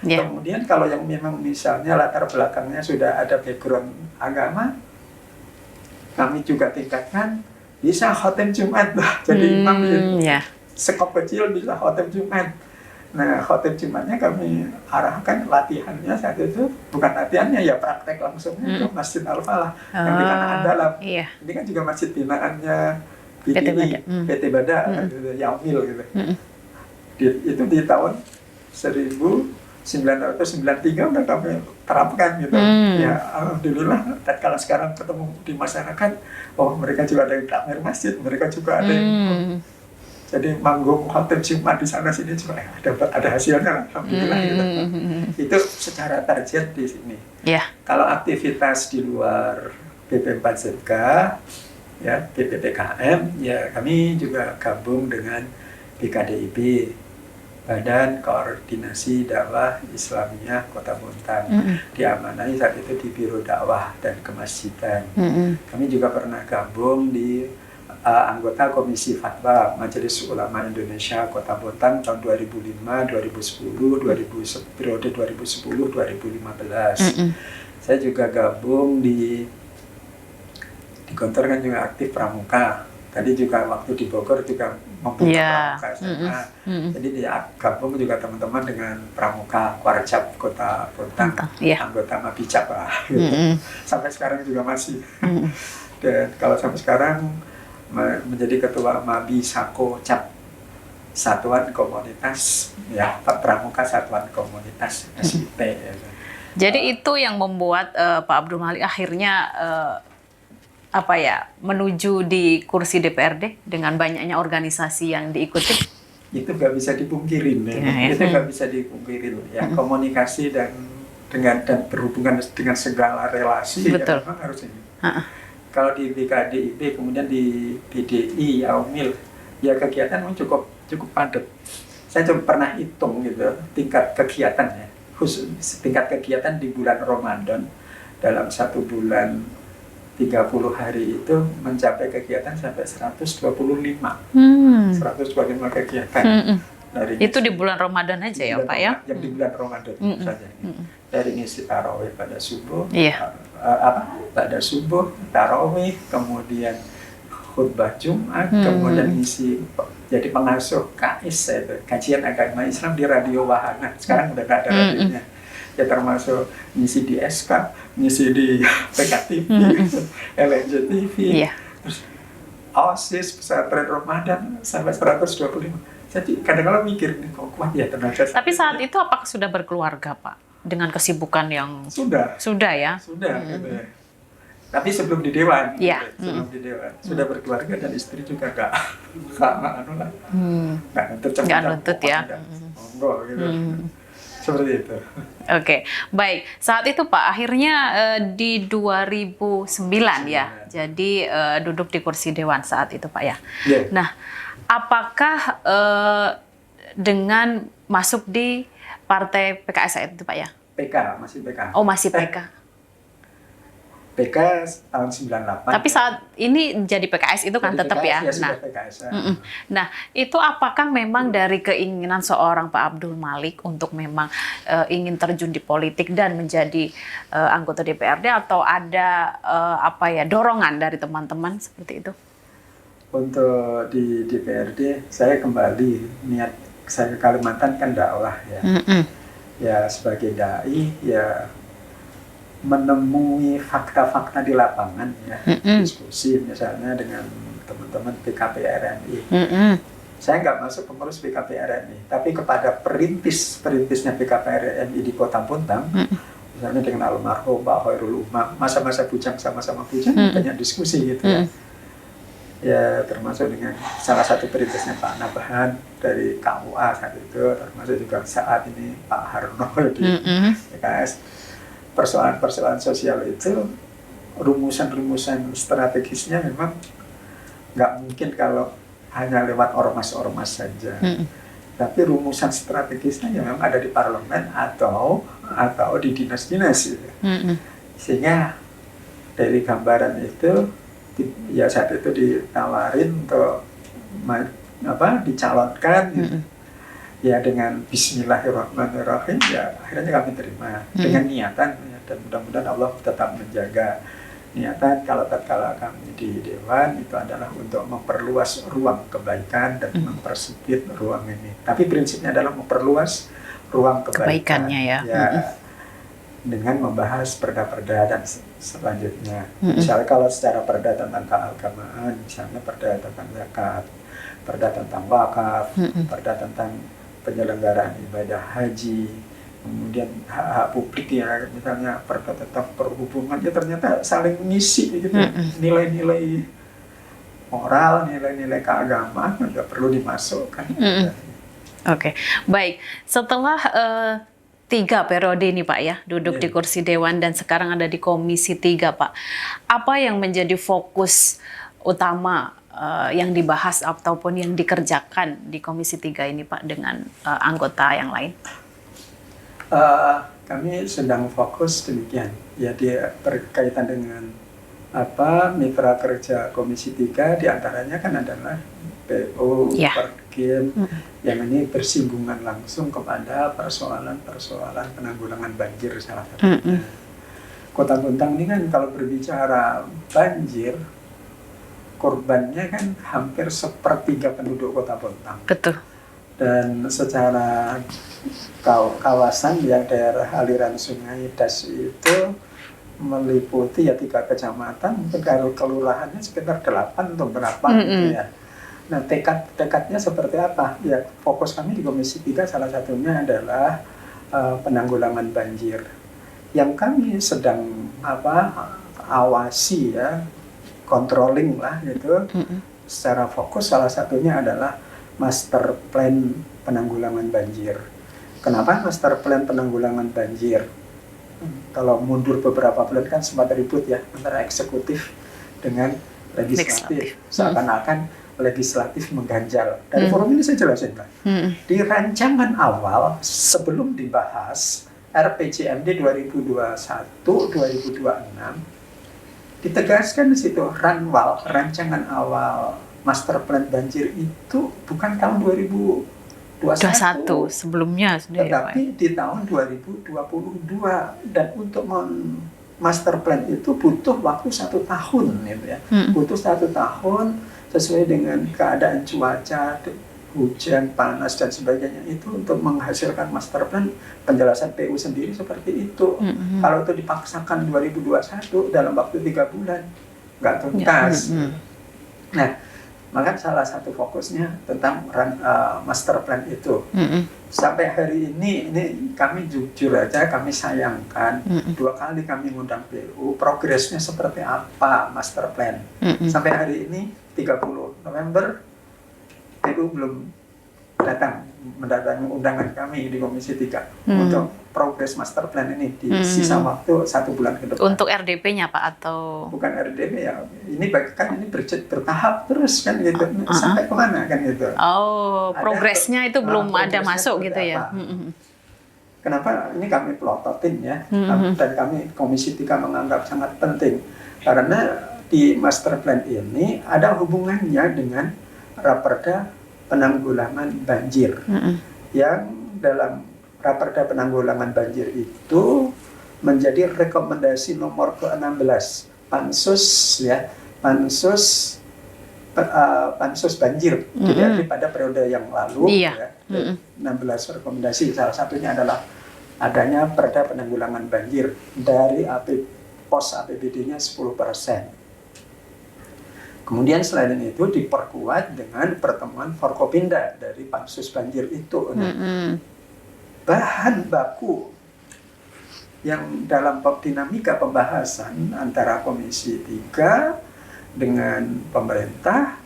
Kemudian kalau yang memang misalnya latar belakangnya sudah ada background agama, kami juga tingkatkan bisa khotim Jumat lah, jadi imam sekop kecil bisa khotim Jumat. Nah, khotim Jumatnya kami arahkan latihannya saat itu, bukan latihannya ya praktek langsungnya ke Masjid Al-Falah yang di Tanah Andalam. Ini kan juga masjid binaannya PT Badak, gitu, Yaumil gitu. Itu di tahun 1993 udah kami terapkan gitu. Ya alhamdulillah, kalau sekarang ketemu di masyarakat, mereka juga ada yang takmir masjid, mereka juga ada yang jadi manggung khotim Jumat di sana sini juga ada hasilnya, alhamdulillah gitu. Itu secara target di sini. Kalau aktivitas di luar BP4ZK, ya BPPKM, ya kami juga gabung dengan BKDIB, Badan Koordinasi Dakwah Islamiyah Kota Bontang. Diamanai saat itu di Biro Dakwah dan Kemasjidan. Kami juga pernah gabung di anggota Komisi Fatwa Majelis Ulama Indonesia Kota Bontang tahun 2005, 2010, periode 2010, 2015. Saya juga gabung di kantor kan juga aktif pramuka. Tadi juga waktu di Bogor juga membuka pramuka SMA. Jadi dia gabung juga teman-teman dengan pramuka Warcap Kota Bontang, anggota Mabicap gitu. Sampai sekarang juga masih. Dan kalau sampai sekarang menjadi ketua Mabi Sako Cap, Satuan Komunitas ya Pramuka Satuan Komunitas SIP. Jadi itu yang membuat Pak Abdul Malik akhirnya menuju di kursi DPRD dengan banyaknya organisasi yang diikuti? Itu nggak bisa dipungkirin ya. Itu nggak bisa dipungkirin ya. Komunikasi dan berhubungan dengan segala relasi Betul. ya memang harus ini. Kalau di BKDIP kemudian di PDI, Yaumil, ya kegiatan memang cukup padat. Saya coba pernah hitung gitu tingkat kegiatan ya, khusus tingkat kegiatan di bulan Ramadan dalam 1 bulan 30 hari itu mencapai kegiatan sampai 125 kegiatan. Dari Itu di bulan Ramadan aja ya Pak ya? Yang di bulan Ramadan saja. Dari ngisi tarawih pada subuh, pada subuh, tarawih, kemudian khutbah Jumat, kemudian ngisi jadi pengasuh KIS, kajian agama Islam di Radio Wahana. Sekarang udah nggak ada radionya. Ya termasuk ngisi di SK, ngisi di PKTV, LNJ TV, terus OSIS, pesantren Ramadan sampai 125. Jadi kadang-kadang mikir nih kok kuat ya tenaga. Tapi saat itu apakah sudah berkeluarga Pak? Dengan kesibukan yang sudah ya? Sudah gitu ya. Tapi sebelum di Dewan, ya. Sebelum di Dewan sudah berkeluarga dan istri juga nggak nuntut ya. Monggo gitu. Seperti itu. Oke, baik. Saat itu Pak, akhirnya di 2009 ya, jadi duduk di kursi Dewan saat itu Pak ya. Yeah. Nah, apakah dengan masuk di partai PKS saat itu Pak ya? PK, masih PK. Oh, masih PK. PK tahun 98. Tapi saat ini jadi PKS itu kan tetap ya. Nah, itu apakah memang dari keinginan seorang Pak Abdul Malik untuk memang ingin terjun di politik dan menjadi anggota DPRD atau ada dorongan dari teman-teman seperti itu? Untuk di DPRD saya kembali niat saya ke Kalimantan kan dakwah ya. Ya sebagai dai ya menemui fakta-fakta di lapangan ya, diskusi misalnya dengan teman-teman PKP RMI. Saya nggak masuk pengurus PKP RMI, tapi kepada perintisnya PKP RMI di Kota Bontang, misalnya dengan almarhum Pak Khairul Umam, masa-masa bujang sama-sama bujang, banyak diskusi gitu ya. Ya termasuk dengan salah satu perintisnya Pak Nabahan dari KUA saat itu, termasuk juga saat ini Pak Harno di PKS. Persoalan-persoalan sosial itu rumusan-rumusan strategisnya memang nggak mungkin kalau hanya lewat ormas-ormas saja. Tapi rumusan strategisnya yang memang ada di parlemen atau di dinas-dinas. Sehingga dari gambaran itu ya saat itu ditawarin untuk dicalonkan gitu. Ya dengan Bismillahirrahmanirrahim ya akhirnya kami terima dengan niatan ya, dan mudah-mudahan Allah tetap menjaga niatan kalau tatkala kami di Dewan itu adalah untuk memperluas ruang kebaikan dan mempersempit ruang ini. Tapi prinsipnya adalah memperluas ruang kebaikannya ya. Dengan membahas perda-perda dan selanjutnya. Misalnya kalau secara perda tentang keagamaan, misalnya perda tentang zakat, perda tentang wakaf, perda tentang penyelenggaraan ibadah haji, kemudian hak-hak publik ya, misalnya perda tentang perhubungan, ya ternyata saling mengisi gitu. Nilai-nilai moral, nilai-nilai keagamaan nggak perlu dimasukkan. Oke, baik. Setelah 3 periode ini Pak ya, duduk di kursi Dewan dan sekarang ada di Komisi 3 Pak. Apa yang menjadi fokus utama yang dibahas ataupun yang dikerjakan di Komisi 3 ini Pak dengan anggota yang lain? Kami sedang fokus demikian ya, dia berkaitan dengan mitra kerja Komisi 3 diantaranya kan adalah PO, Perkim, yang ini bersinggungan langsung kepada persoalan-persoalan penanggulangan banjir salah satunya. Kota Bontang ini kan kalau berbicara banjir, korbannya kan hampir 1/3 penduduk Kota Bontang. Betul. Dan secara kawasan yang daerah aliran Sungai Das itu meliputi ya 3 kecamatan, mungkin kalau kelurahannya sekitar 8 atau berapa gitu ya. Nah tekadnya seperti apa? Ya fokus kami di Komisi 3 salah satunya adalah penanggulangan banjir. Yang kami sedang awasi ya, controlling lah gitu secara fokus. Salah satunya adalah master plan penanggulangan banjir. Kenapa master plan penanggulangan banjir? Kalau mundur beberapa bulan kan sempat ribut ya antara eksekutif dengan legislatif. Seakan-akan legislatif mengganjal. Dari forum ini saya jelasin, Pak. Di rancangan awal sebelum dibahas RPJMD 2021-2026 ditegaskan di situ rancangan awal master plan banjir itu bukan tahun 2021 sebelumnya sudah, tetapi di tahun 2022, dan untuk master plan itu butuh waktu 1 tahun gitu ya. Butuh 1 tahun sesuai dengan keadaan cuaca, hujan, panas dan sebagainya itu untuk menghasilkan master plan. Penjelasan PU sendiri seperti itu. Kalau itu dipaksakan 2021 dalam waktu 3 bulan nggak tuntas. Nah, maka salah satu fokusnya tentang master plan itu. Sampai hari ini kami jujur aja, kami sayangkan 2 kali kami ngundang PU, progresnya seperti apa master plan. Sampai hari ini 30 November PU belum mendatangi undangan kami di Komisi 3 untuk progres master plan ini di sisa waktu 1 bulan ke depan. Untuk RDP-nya Pak atau? Bukan RDP ya, ini kan ini bertahap terus kan gitu, sampai kemana kan gitu. Oh, progresnya itu belum ada masuk gitu ya. Kenapa ini kami pelototin ya, dan kami Komisi 3 menganggap sangat penting, karena di master plan ini ada hubungannya dengan Raperda penanggulangan banjir. Yang dalam Raperda penanggulangan banjir itu menjadi rekomendasi nomor ke-16 Pansus ya, Pansus banjir jadi pada periode yang lalu ya, 16 rekomendasi. Salah satunya adalah adanya Perda penanggulangan banjir dari pos APBD-nya 10%. Kemudian selain itu diperkuat dengan pertemuan Forkopimda dari Pansus banjir itu. Bahan baku yang dalam dinamika pembahasan antara Komisi 3 dengan pemerintah,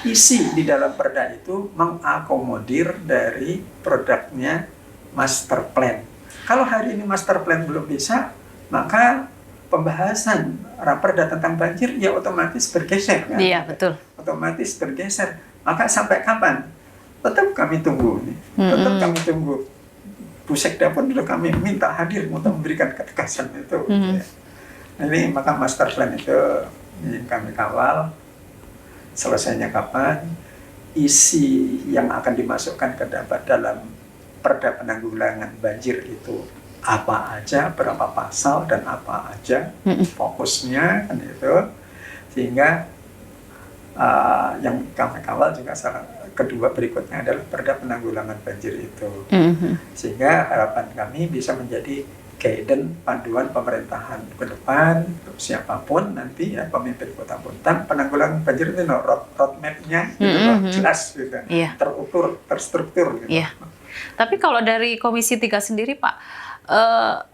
isi di dalam perda itu mengakomodir dari produknya master plan. Kalau hari ini master plan belum bisa, maka pembahasan Raperda tentang banjir ya otomatis bergeser kan? Iya, betul. Otomatis bergeser. Maka sampai kapan? Tetap kami tunggu nih. Tetap kami tunggu. Bu Sekda pun sudah kami minta hadir untuk memberikan ketegasan itu. Ya. Nah, ini maka master plan itu yang kami kawal. Selesainya kapan? Isi yang akan dimasukkan ke dalam Perda penanggulangan banjir itu apa aja, berapa pasal dan apa aja fokusnya kan itu, sehingga yang kami kawal juga kedua berikutnya adalah Perda penanggulangan banjir itu, sehingga harapan kami bisa menjadi guidance panduan pemerintahan ke depan untuk siapapun nanti ya pemimpin Kota Bontang. Penanggulangan banjir itu roadmap-nya gitu, jelas gitu, terukur, terstruktur gitu. Tapi kalau dari Komisi 3 sendiri Pak,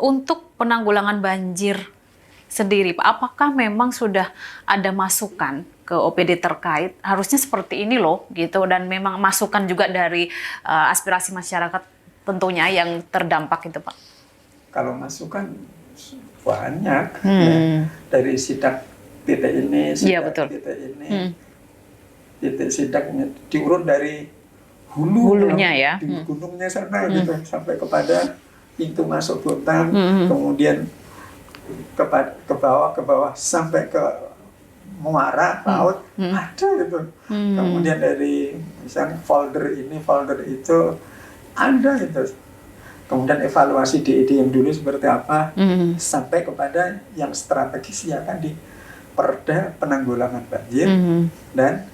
untuk penanggulangan banjir sendiri Pak, apakah memang sudah ada masukan ke OPD terkait harusnya seperti ini loh gitu, dan memang masukan juga dari aspirasi masyarakat tentunya yang terdampak itu Pak? Kalau masukan banyak ya, dari sidak titik ini, sidak titik ini, titik sidaknya diurut dari hulunya ya, di gunungnya sana gitu sampai kepada pintu masuk Bontang, kemudian ke bawah sampai ke muara laut ada gitu. Kemudian dari misalnya folder ini folder itu ada gitu. Kemudian evaluasi DED yang dulu seperti apa sampai kepada yang strategis ya kan di Perda penanggulangan banjir dan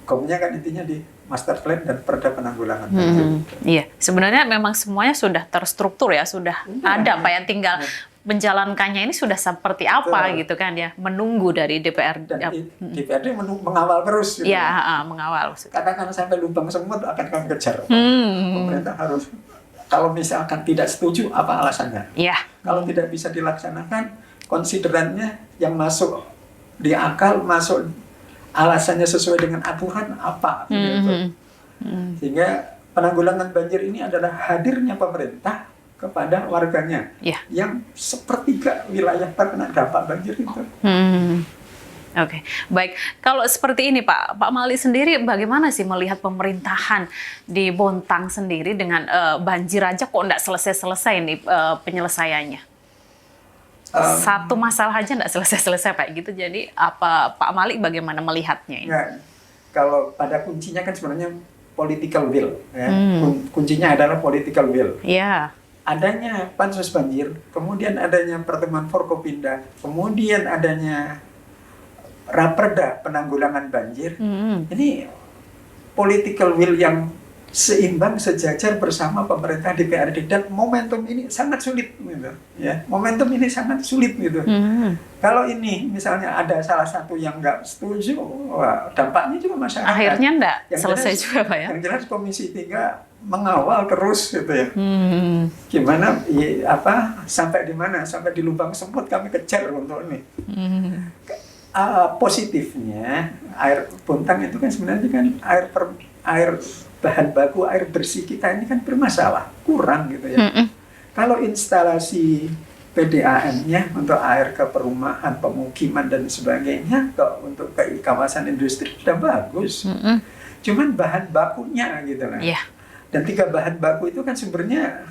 komnya kan intinya di master plan dan Perda penanggulangan banjir. Iya, sebenarnya memang semuanya sudah terstruktur ya, sudah ada Pak, yang tinggal menjalankannya ini sudah seperti apa gitu kan ya, menunggu dari DPR. Dan DPRD mengawal terus gitu. Ya, mengawal. Katakan sampai lubang semut akan kami kejar. Pemerintah harus, kalau misalkan tidak setuju apa alasannya? Iya. Kalau tidak bisa dilaksanakan, konsiderannya yang masuk di akal, masuk alasannya sesuai dengan aturan apa gitu. Sehingga penanggulangan banjir ini adalah hadirnya pemerintah kepada warganya Ya. yang sepertiga wilayah terkena dampak banjir itu. Oke, baik. Kalau seperti ini Pak Mali sendiri bagaimana sih melihat pemerintahan di Bontang sendiri dengan banjir aja kok nggak selesai-selesai nih penyelesaiannya? Satu masalah aja nggak selesai-selesai Pak gitu. Jadi apa Pak Mali bagaimana melihatnya ini? Ya, kalau pada kuncinya kan sebenarnya political will. Ya. Kuncinya adalah political will. Ya. Adanya pansus banjir, kemudian adanya pertemuan Forkopimda, kemudian adanya Raperda penanggulangan banjir. Ini political will yang seimbang, sejajar bersama pemerintah DPRD, dan momentum ini sangat sulit gitu. Ya, momentum ini sangat sulit gitu. Kalau ini misalnya ada salah satu yang nggak setuju, wah, dampaknya juga masyarakat. Akhirnya nggak Yang selesai jelas, juga Pak ya? Yang jelas Komisi 3 mengawal terus gitu ya. Gimana sampai di mana? Sampai di lubang semut kami kejar untuk ini. Positifnya air Bontang itu kan sebenarnya kan air bahan baku, air bersih kita ini kan bermasalah, kurang gitu ya. Kalau instalasi PDAM-nya untuk air ke perumahan, pemukiman dan sebagainya, untuk ke kawasan industri sudah bagus. Cuman bahan bakunya gitu lah. Yeah. Dan 3 bahan baku itu kan sumbernya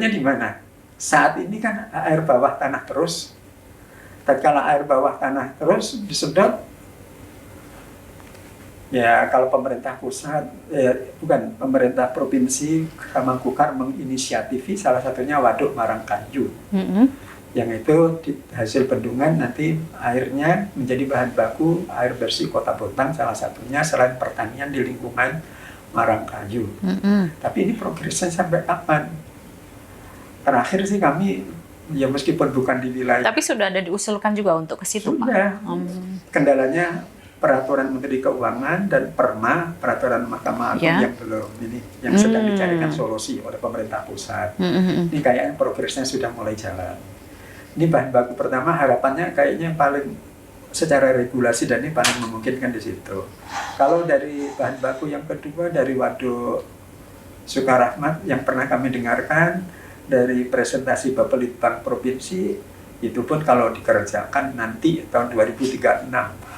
di mana? Saat ini kan air bawah tanah terus. Tatkala air bawah tanah terus disedot, ya kalau pemerintah pusat, pemerintah provinsi Mangkunegaran menginisiatifi salah satunya Waduk Marangkayu, yang itu hasil bendungan nanti airnya menjadi bahan baku air bersih Kota Bontang, salah satunya selain pertanian di lingkungan Marangkayu. Tapi ini progresnya sampai kapan? Terakhir sih kami, ya meskipun bukan di wilayah. Tapi sudah ada diusulkan juga untuk ke situ, sudah. Pak? Kendalanya peraturan Menteri Keuangan dan peraturan Mahkamah Agung yang belum ini, yang sedang dicarikan solusi oleh pemerintah pusat. Ini kayaknya progresnya sudah mulai jalan. Ini bahan baku pertama, harapannya kayaknya paling secara regulasi dan ini paling memungkinkan di situ. Kalau dari bahan baku yang kedua, dari Waduk Sukarahmat yang pernah kami dengarkan dari presentasi Bapelitbang Provinsi, itu pun kalau dikerjakan nanti tahun 2036.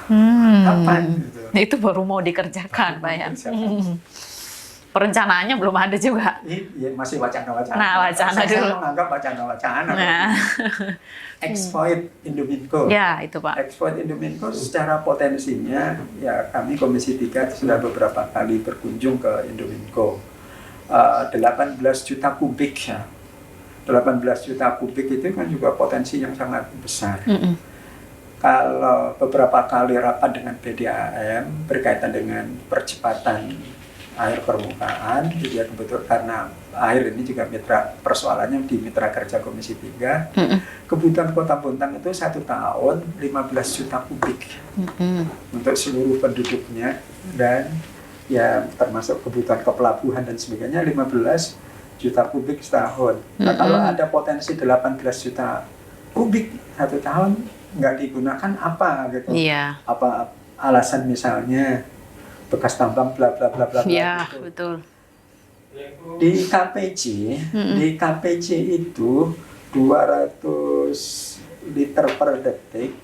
Kapan gitu? Itu baru mau dikerjakan, Pak ya. Perencanaannya belum ada juga. Iya, masih wacana-wacana. Nah, wacana dulu. Saya menganggap wacana-wacana. Nah. Exploit Indominco. Ya, itu Pak. Exploit Indominco secara potensinya, ya kami Komisi 3 sudah beberapa kali berkunjung ke Indominco. 18 juta kubik ya. 18 juta kubik itu kan juga potensi yang sangat besar. Kalau beberapa kali rapat dengan PDAM berkaitan dengan percepatan air permukaan, ya kebetulan karena air ini juga persoalannya di mitra kerja Komisi 3, kebutuhan Kota Bontang itu 1 tahun 15 juta kubik untuk seluruh penduduknya, dan ya termasuk kebutuhan kepelabuhan dan sebagainya 15 juta kubik setahun. Nah, kalau ada potensi 18 juta kubik 1 tahun nggak digunakan apa gitu? Iya. Apa alasan misalnya bekas tambang bla bla bla bla. Iya, gitu. betul. Di KPJ itu 200 liter per detik,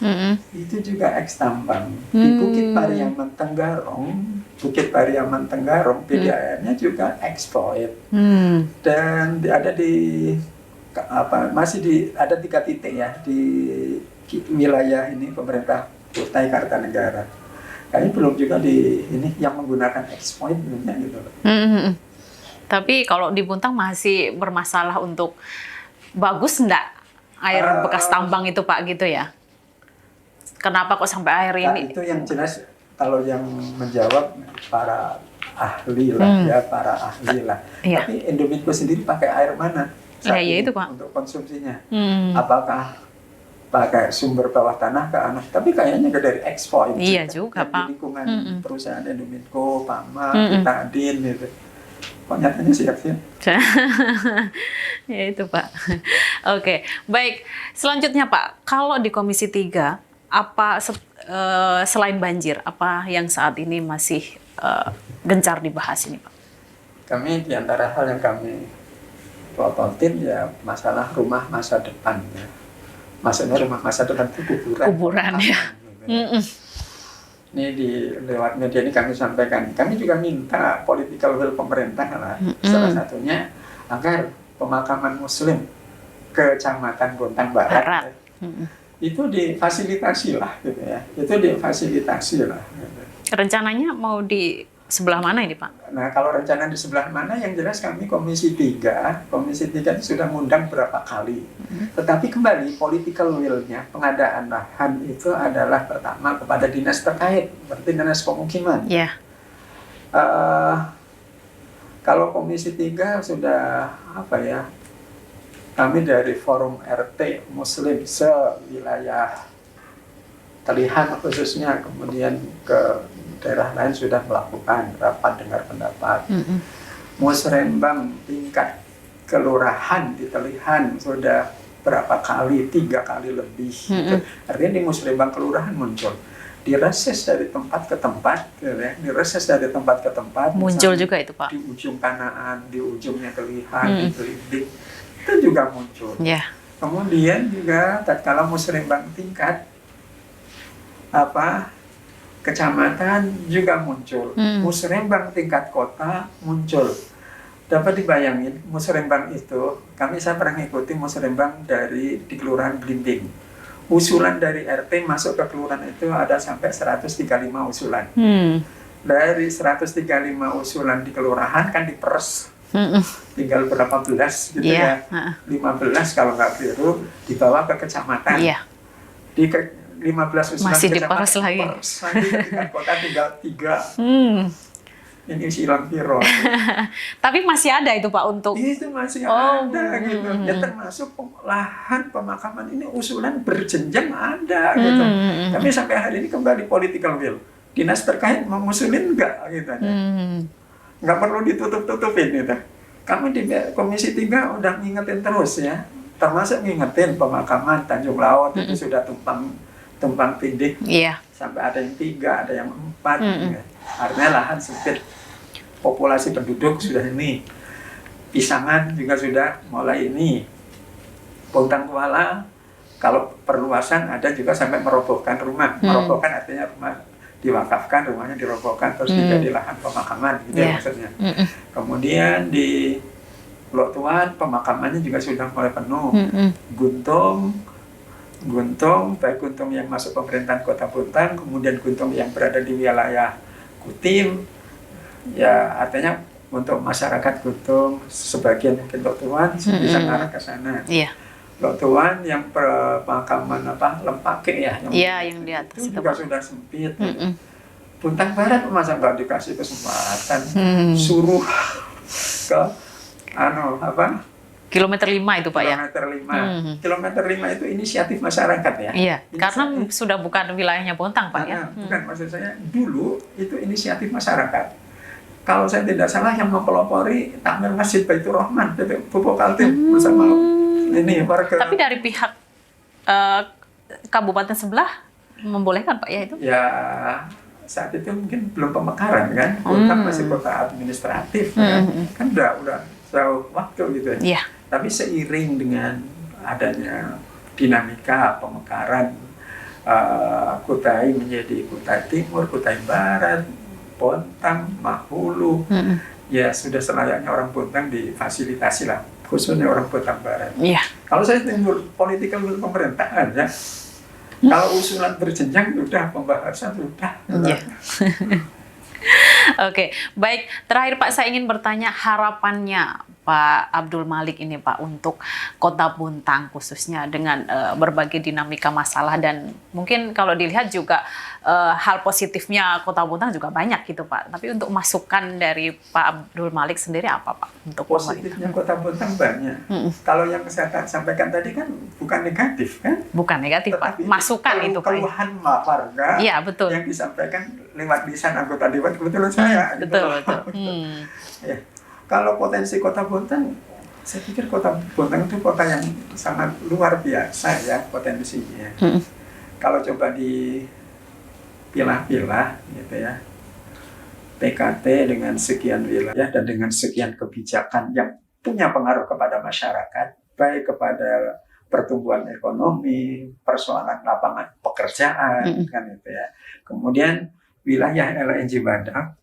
itu juga eks tambang. Di Bukit Pariaman Tenggarong, PDAM-nya juga exploit. Dan ada 3 titik ya di wilayah ini pemerintah Kutai Kartanegara. Kayaknya belum juga yang menggunakan exploit belumnya gitu. Tapi kalau di Bontang masih bermasalah untuk bagus enggak air bekas tambang itu Pak gitu ya? Kenapa kok sampai air ini? Itu yang jelas kalau yang menjawab para ahli lah Iya. Tapi Indominco sendiri pakai air mana? Iya itu Pak. Untuk konsumsinya. Apakah pakai sumber bawah tanah ke anak? Tapi kayaknya dari exploit. Iya juga Pak. Di lingkungan perusahaan Indominco, Pama, Pitadin gitu. Kok nyatanya siap-siap? Ya itu Pak. Oke, baik. Selanjutnya Pak, kalau di Komisi 3 selain banjir, apa yang saat ini masih gencar dibahas ini, Pak? Kami di antara hal yang kami plototin ya masalah rumah masa depan ya. Maksudnya rumah masa depan itu kuburan. Kuburan ya. Gitu. Ini lewat media ini kami sampaikan. Kami juga minta political will pemerintah lah. Salah satunya agar pemakaman Muslim Kecamatan Bontang Barat. Itu difasilitasi lah gitu ya. Itu difasilitasi lah. Gitu. Rencananya mau di sebelah mana ini, Pak? Nah, kalau rencana di sebelah mana yang jelas kami Komisi 3 itu sudah ngundang berapa kali. Tetapi kembali political will-nya pengadaan lahan itu adalah pertama kepada dinas terkait, berarti dinas pemukiman. Iya. Kalau Komisi 3 sudah kami dari Forum RT Muslim sewilayah Telihan khususnya, kemudian ke daerah lain sudah melakukan rapat dengar pendapat. Musrembang tingkat kelurahan di Telihan sudah berapa kali, 3 kali lebih. Gitu. Artinya di Musrembang kelurahan muncul. Direses dari tempat ke tempat, gitu ya. Direses dari tempat ke tempat. Muncul juga itu, Pak. Di ujung Kanaan, di ujungnya Telihan, di Belimbing, itu juga muncul. Yeah. Kemudian juga tatkala Musrembang tingkat kecamatan juga muncul, Musrembang tingkat kota muncul. Dapat dibayangin Musrembang itu, saya pernah ngikuti Musrembang di Kelurahan Belimbing. Usulan dari RT masuk ke kelurahan itu ada sampai 135 usulan. Dari 135 usulan di kelurahan kan diperes. Tinggal berapa belas gitu ya. 15 kalau nggak keliru dibawa ke kecamatan. Di 15 usulan masih diperes lagi. Tingkat kota tinggal 3. Ini silang piro. Tapi masih ada itu, Pak, untuk itu masih ada gitu. Ya termasuk lahan pemakaman ini usulan berjenjang ada gitu. Tapi sampai hari ini kembali political will. Dinas terkait mau ngusulin enggak gitu. Nggak perlu ditutup-tutupin gitu. Kami di Komisi 3 udah ngingetin terus ya. Termasuk ngingetin pemakaman Tanjung Laut itu sudah tumpang tindih. Sampai ada yang 3, ada yang 4. Gitu. Artinya lahan sempit. Populasi penduduk sudah ini. Pisangan juga sudah mulai ini. Bontang Kuala kalau perluasan ada juga sampai merobohkan rumah. Merobohkan artinya rumah diwakafkan, rumahnya dirobohkan terus dijadi lahan pemakaman gitu ya maksudnya. Kemudian di Pulau Tuan pemakamannya juga sudah mulai penuh. Guntung, baik Guntung yang masuk pemerintahan Kota Bontang, kemudian Guntung yang berada di wilayah Kutim, ya artinya untuk masyarakat Guntung sebagian mungkin Pulau Tuan bisa mengarah ke sana. Pulau Tuan yang pemakaman Lempake ya, yang di atas itu juga sudah sempit. Bontang Barat masa nggak dikasih kesempatan, suruh ke Kilometer 5 itu, Pak, ya? Kilometer 5 itu inisiatif masyarakat ya? Iya, karena sudah bukan wilayahnya Bontang, Pak, ya? Bukan, maksud saya dulu itu inisiatif masyarakat. Kalau saya tidak salah yang mempelopori takmir Masjid Baitur Rahman, Pupuk Kaltim bersama ini warga. Tapi dari pihak kabupaten sebelah membolehkan, Pak, ya itu? Ya, saat itu mungkin belum pemekaran kan, Bontang masih kota administratif kan udah jauh waktu gitu ya. Tapi seiring dengan adanya dinamika pemekaran Kutai menjadi Kutai Timur, Kutai Barat, Bontang, Mahulu, ya sudah selayaknya orang Bontang difasilitasi lah, khususnya orang Bontang Barat. Kalau saya timbul political will pemerintahan ya, kalau usulan berjenjang sudah, pembahasan sudah. Oke, baik. Terakhir, Pak, saya ingin bertanya harapannya Pak Abdul Malik ini, Pak, untuk Kota Bontang khususnya dengan berbagai dinamika masalah dan mungkin kalau dilihat juga hal positifnya Kota Bontang juga banyak gitu, Pak. Tapi untuk masukan dari Pak Abdul Malik sendiri apa, Pak? Untuk positifnya Kota Bontang banyak. Kalau yang saya sampaikan tadi kan bukan negatif kan? Bukan negatif, Pak. Masukan itu, Pak. Keluhan warga betul. Yang disampaikan lewat lisan anggota dewan kebetulan saya. Betul. Ya. Kalau potensi Kota Bontang, saya pikir Kota Bontang itu kota yang sangat luar biasa ya potensinya. kalau coba dipilah-pilah gitu ya, PKT dengan sekian wilayah dan dengan sekian kebijakan yang punya pengaruh kepada masyarakat, baik kepada pertumbuhan ekonomi, persoalan lapangan pekerjaan, kan itu ya. Kemudian wilayah LNG Badak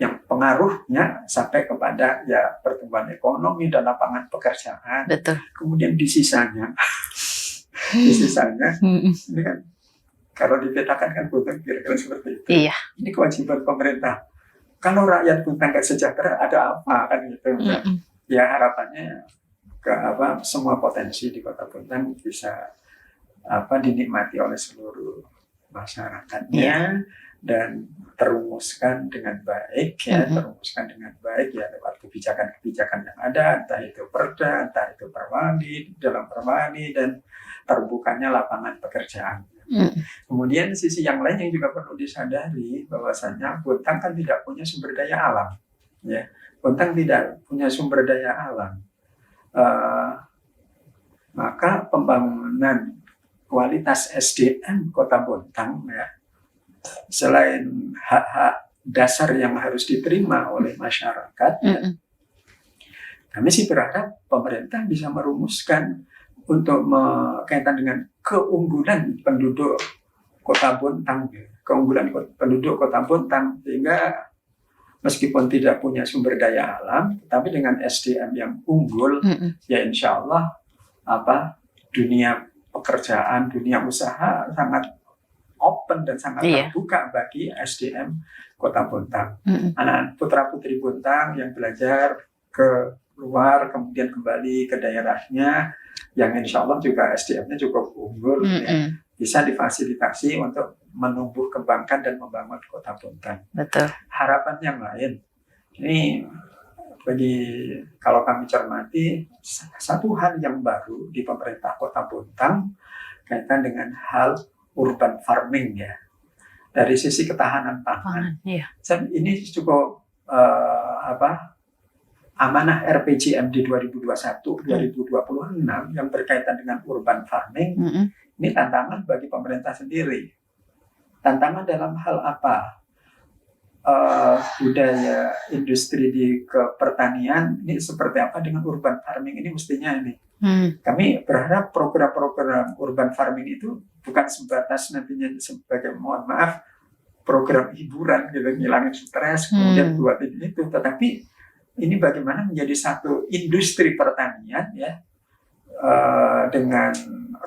yang pengaruhnya sampai kepada ya pertumbuhan ekonomi dan lapangan pekerjaan. Betul. Kemudian di sisanya ini kan kalau dipetakan kan Buntang kira-kira seperti itu. Iya. Ini kewajiban pemerintah. Kalau rakyat Buntang nggak sejahtera, ada apa kan gitu? Ya harapannya semua potensi di Kota Buntang bisa dinikmati oleh seluruh masyarakatnya dan terumuskan dengan baik ya, lewat kebijakan-kebijakan yang ada, entah itu perda, entah itu perwali, dalam perwali dan terbukanya lapangan pekerjaan. Kemudian sisi yang lain yang juga perlu disadari bahwasanya Buntang kan tidak punya sumber daya alam, ya. Buntang tidak punya sumber daya alam, maka pembangunan kualitas SDM Kota Buntang ya, selain hak-hak dasar yang harus diterima oleh masyarakat, kami sih berharap pemerintah bisa merumuskan untuk berkaitan dengan keunggulan penduduk Kota Buntang, sehingga meskipun tidak punya sumber daya alam, tapi dengan SDM yang unggul, ya insya Allah dunia pekerjaan, dunia usaha sangat open dan sangat terbuka bagi SDM Kota Buntang. Anak putra-putri Buntang yang belajar ke luar, kemudian kembali ke daerahnya, yang insya Allah juga SDM-nya cukup unggul, ya, bisa difasilitasi untuk menumbuh kembangkan dan membangun Kota Buntang. Betul. Harapan yang lain, ini kalau kami cermati, satu hal yang baru di pemerintah Kota Buntang kaitan dengan hal urban farming ya. Dari sisi ketahanan pangan, ini cukup amanah RPJMD 2021-2026 yang berkaitan dengan urban farming. Ini tantangan bagi pemerintah sendiri. Tantangan dalam hal apa? Budaya industri di pertanian ini seperti apa dengan urban farming ini mestinya ini. Kami berharap program-program urban farming itu bukan sebatas nantinya sebagai, mohon maaf, program hiburan gitu, ngilangin stres, kemudian buat itu, tetapi ini bagaimana menjadi satu industri pertanian ya, dengan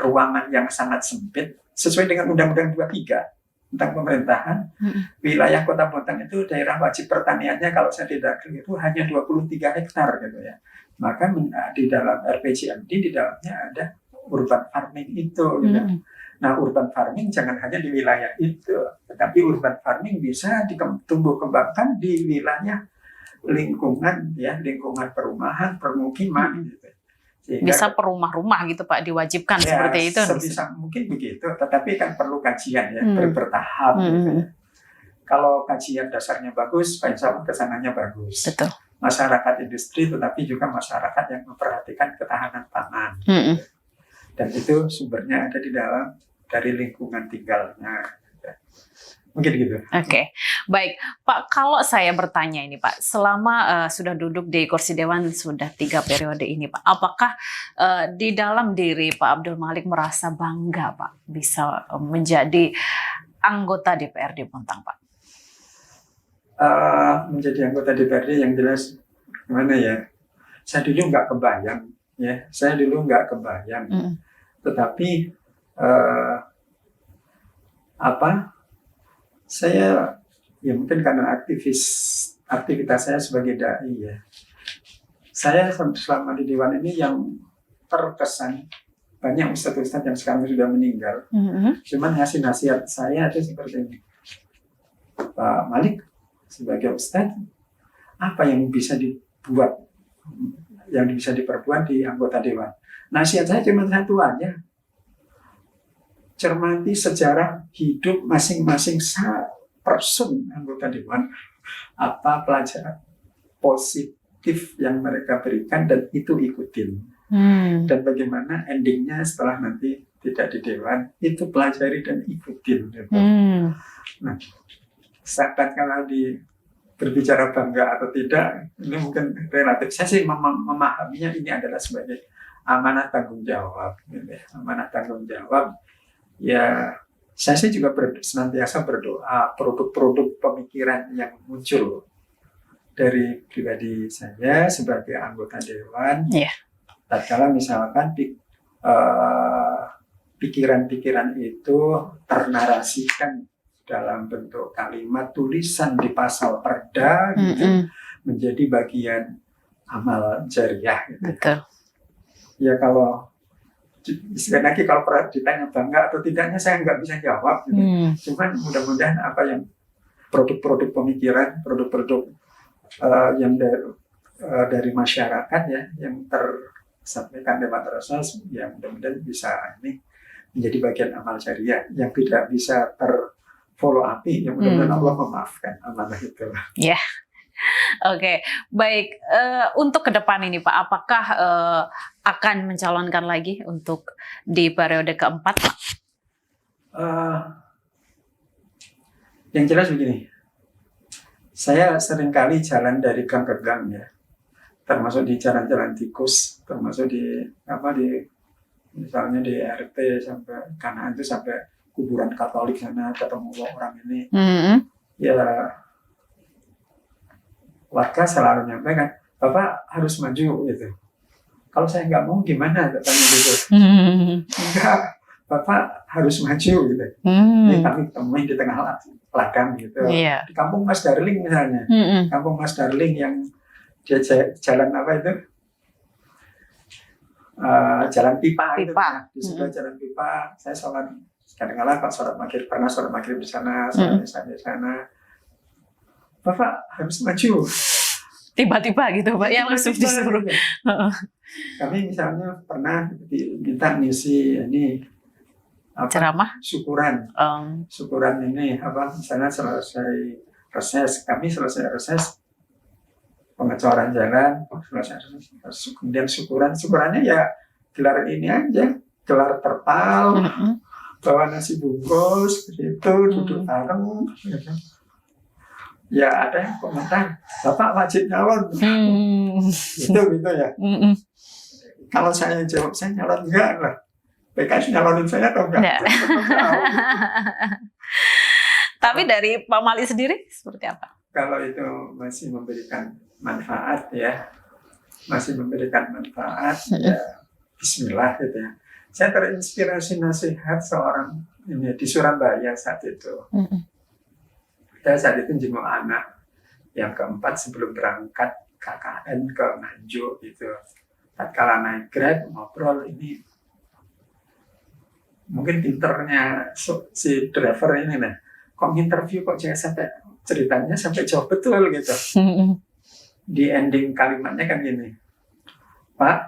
ruangan yang sangat sempit sesuai dengan Undang-Undang 23 tentang pemerintahan. Wilayah Kota Buntang itu daerah wajib pertaniannya kalau saya tidak keliru itu hanya 23 hektar gitu ya. Maka di dalam RPJMD di dalamnya ada urban farming itu gitu. Nah, urban farming jangan hanya di wilayah itu, tetapi urban farming bisa ditumbuh kembangkan di wilayah lingkungan ya, lingkungan perumahan, permukiman gitu. Sehingga, bisa perumah-rumah gitu Pak, diwajibkan ya, seperti itu. Sebisa mungkin begitu, tetapi kan perlu kajian ya, bertahap gitu ya. Kalau kajian dasarnya bagus, insya Allah kesananya bagus. Betul. Masyarakat industri, tetapi juga masyarakat yang memperhatikan ketahanan pangan. Dan itu sumbernya ada di dalam dari lingkungan tinggalnya. Mungkin gitu. Oke, baik Pak. Kalau saya bertanya ini Pak, selama sudah duduk di kursi Dewan sudah 3 periode ini Pak, apakah di dalam diri Pak Abdul Malik merasa bangga Pak bisa menjadi anggota DPRD Buntang Pak? Menjadi anggota DPRD yang jelas gimana ya? Saya dulu nggak kebayang ya. Tetapi saya ya mungkin karena aktivitas saya sebagai dai ya. Saya selama di Dewan ini yang terkesan banyak ustadz-ustadz yang sekarang sudah meninggal. Cuman ngasih nasihat saya itu seperti ini. Pak Malik sebagai ustadz, apa yang bisa diperbuat di anggota Dewan? Nasihat saya cuma satu aja. Cermati sejarah hidup masing-masing person anggota Dewan, apa pelajaran positif yang mereka berikan dan itu ikutin. Dan bagaimana endingnya setelah nanti tidak di dewan, itu pelajari dan ikutin. Gitu. Nah, saat kalau berbicara bangga atau tidak, ini mungkin relatif. Saya sih memahaminya ini adalah sebagai amanah tanggung jawab. Gitu. Amanah tanggung jawab, ya saya sih juga senantiasa berdoa produk-produk pemikiran yang muncul dari pribadi saya sebagai anggota dewan. Tatkala misalkan pikiran-pikiran itu ternarasikan dalam bentuk kalimat tulisan di pasal perda gitu, menjadi bagian amal jariah gitu. Betul. Ya kalau sekali lagi kalau ditanya bangga atau tidaknya saya nggak bisa jawab gitu. Cuman mudah-mudahan apa yang produk-produk pemikiran, produk-produk yang dari masyarakat ya yang tersampaikan lewat proses, ya mudah-mudahan bisa ini menjadi bagian amal jariah yang tidak bisa follow up, yang mudah-mudahan Allah memaafkan amanah itu. Ya, oke, baik. Untuk ke depan ini Pak, apakah akan mencalonkan lagi untuk di periode keempat? Yang jelas begini, saya seringkali jalan dari gang ke gang ya, termasuk di jalan-jalan tikus, termasuk di misalnya di RT sampai kanan itu sampai kuburan Katolik sana ketemu orang ini, ya warga selalu nyampaikan, Bapak harus maju gitu. Kalau saya nggak mau gimana? Tanya gitu. Enggak, Bapak harus maju gitu. Ini kami temuin di tengah ladang gitu. Di kampung Mas Darling misalnya, kampung Mas Darling yang dia jalan apa itu? Jalan pipa. Gitu. Di sebelah jalan pipa, saya sholat. Kadang-kadang Pak sholat maghrib, pernah sholat maghrib di sana, sholat isya di sana. Bapak harus maju. Tiba-tiba gitu Pak, yang langsung disuruh. Kami misalnya pernah diminta ngisi ini ceramah, syukuran ini misalnya selesai reses, kami selesai reses pengecoran jalan, kemudian syukurannya ya gelar ini aja, gelar terpal. Bawa nasi bungkus, gitu, duduk bareng, gitu. Ya ada yang komentar, Bapak wajib nyalon, gitu ya. Kalau saya jawab saya nyalon enggak lah, PKS nyalonin saya atau enggak? Tapi dari Pak Mali sendiri seperti apa? Kalau itu masih memberikan manfaat ya, ya Bismillah gitu ya. Saya terinspirasi nasihat seorang ini di Surabaya saat itu. Saya saat itu jenguk anak yang keempat sebelum berangkat KKN ke Nganjuk gitu. Tatkala naik Grab ngobrol ini, mungkin pinternya si driver ini nih, kok interview kok jangan sampai ceritanya sampai jauh betul gitu. Di ending kalimatnya kan gini, Pak,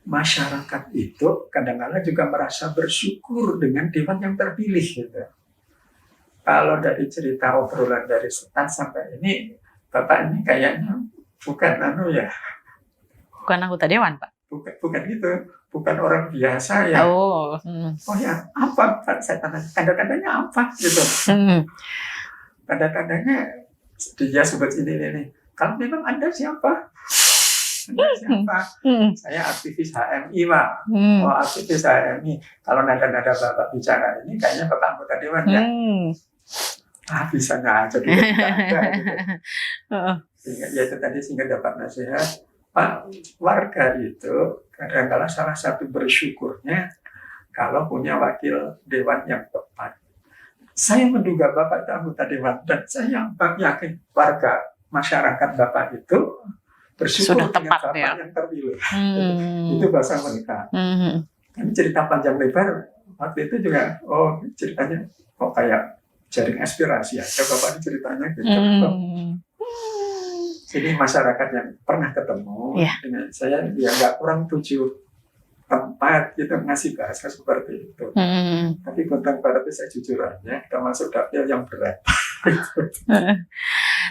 masyarakat itu kadang-kadang juga merasa bersyukur dengan dewan yang terpilih gitu. Kalau dari cerita obrolan dari setan sampai ini, Bapak ini kayaknya bukan bukan anggota dewan Pak? Bukan gitu, bukan orang biasa ya. Oh ya, apa Pak? Saya tanya, tanda-tandanya apa gitu. Tanda-tandanya dia sebut ini. Kalau memang Anda siapa? Saya aktivis HMI Pak. Aktivis HMI. Kalau nada-nada Bapak bicara ini kayaknya Bapak anggota dewan ya. Bisanya aja gitu. Ya itu tadi sehingga dapat nasihat, Pak, warga itu kadang-kadang salah satu bersyukurnya kalau punya wakil dewan yang tepat. Saya menduga Bapak itu anggota dewan dan saya yakin warga masyarakat Bapak itu bersyukur sudah tepat dengan Bapak ya yang terpilih. Itu bahasa mereka. Ini cerita panjang lebar waktu itu juga, ceritanya kok kayak jaring aspirasi ya. Bapak ini ceritanya gitu. Jadi masyarakat yang pernah ketemu dengan saya, ya nggak kurang 7 tempat gitu ngasih bahasa seperti itu. Tapi tentang berarti saya jujur aja, kita masuk dapil yang berat.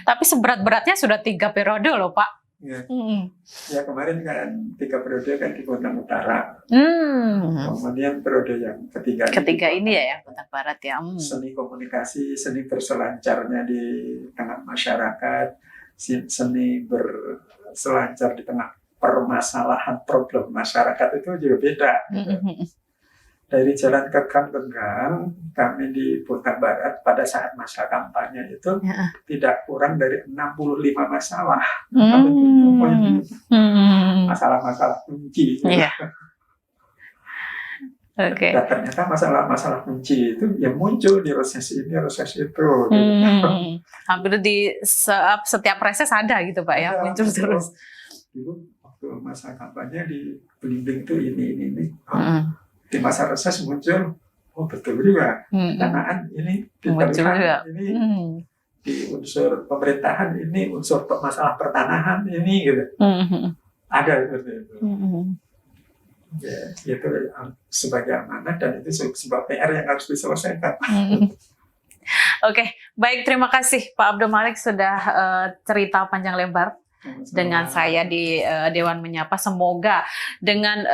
Tapi seberat-beratnya sudah 3 periode loh Pak. Ya. Mm. Ya kemarin kan 3 periode kan di Bontang Utara. Kemudian periode yang Ketiga ini ya yang Bontang Barat ya. Seni komunikasi, seni berselancarnya di tengah masyarakat, seni berselancar di tengah permasalahan problem masyarakat itu juga beda. Gitu. Dari Jalan Kekang Tenggang, kami di Bontang Barat pada saat masa kampanye itu tidak kurang dari 65 masalah. Masalah-masalah kunci. Iya. Oke. Dan ternyata masalah-masalah kunci itu yang muncul di reses ini, reses itu. Gitu. Hampir di setiap reses ada gitu Pak ya, muncul terus. Dulu waktu masa kampanye di Belimbing itu ini. Di masa reses muncul, oh betul juga, danaan ini muncul juga. Ini di unsur pemerintahan ini, unsur masalah pertanahan ini gitu. Ada seperti itu. Ya, itu sebagai amanah dan itu sebuah PR yang harus diselesaikan. Oke, baik, terima kasih Pak Abdul Malik sudah cerita panjang lebar dengan saya di Dewan Menyapa. Semoga dengan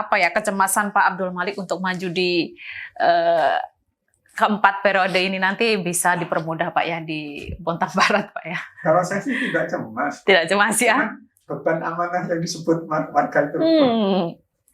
kecemasan Pak Abdul Malik untuk maju di keempat periode ini nanti bisa dipermudah Pak ya di Bontang Barat Pak ya. Kalau saya sih tidak cemas. Tidak cemas ya. Beban amanah yang disebut warga itu.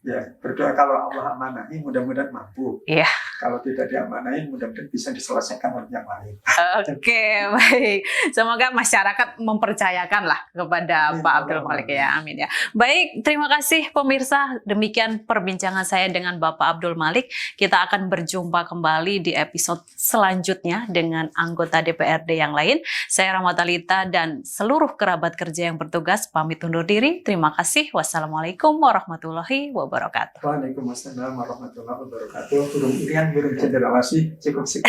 Ya, berdoa kalau Allah amanahi mudah-mudahan mampu. Iya. Kalau tidak diamanahi mudah-mudahan bisa diselesaikan oleh yang lain. Oke, baik. Semoga masyarakat mempercayakan lah kepada Pak Abdul Malik ya. Amin ya. Baik, terima kasih pemirsa. Demikian perbincangan saya dengan Bapak Abdul Malik. Kita akan berjumpa kembali di episode selanjutnya dengan anggota DPRD yang lain. Saya Rahmatalita dan seluruh kerabat kerja yang bertugas pamit undur diri. Terima kasih. Wassalamualaikum warahmatullahi wabarakatuh. Waalaikumsalam warahmatullahi wabarakatuh. Burung irian, burung cendrawasih, cukup sih.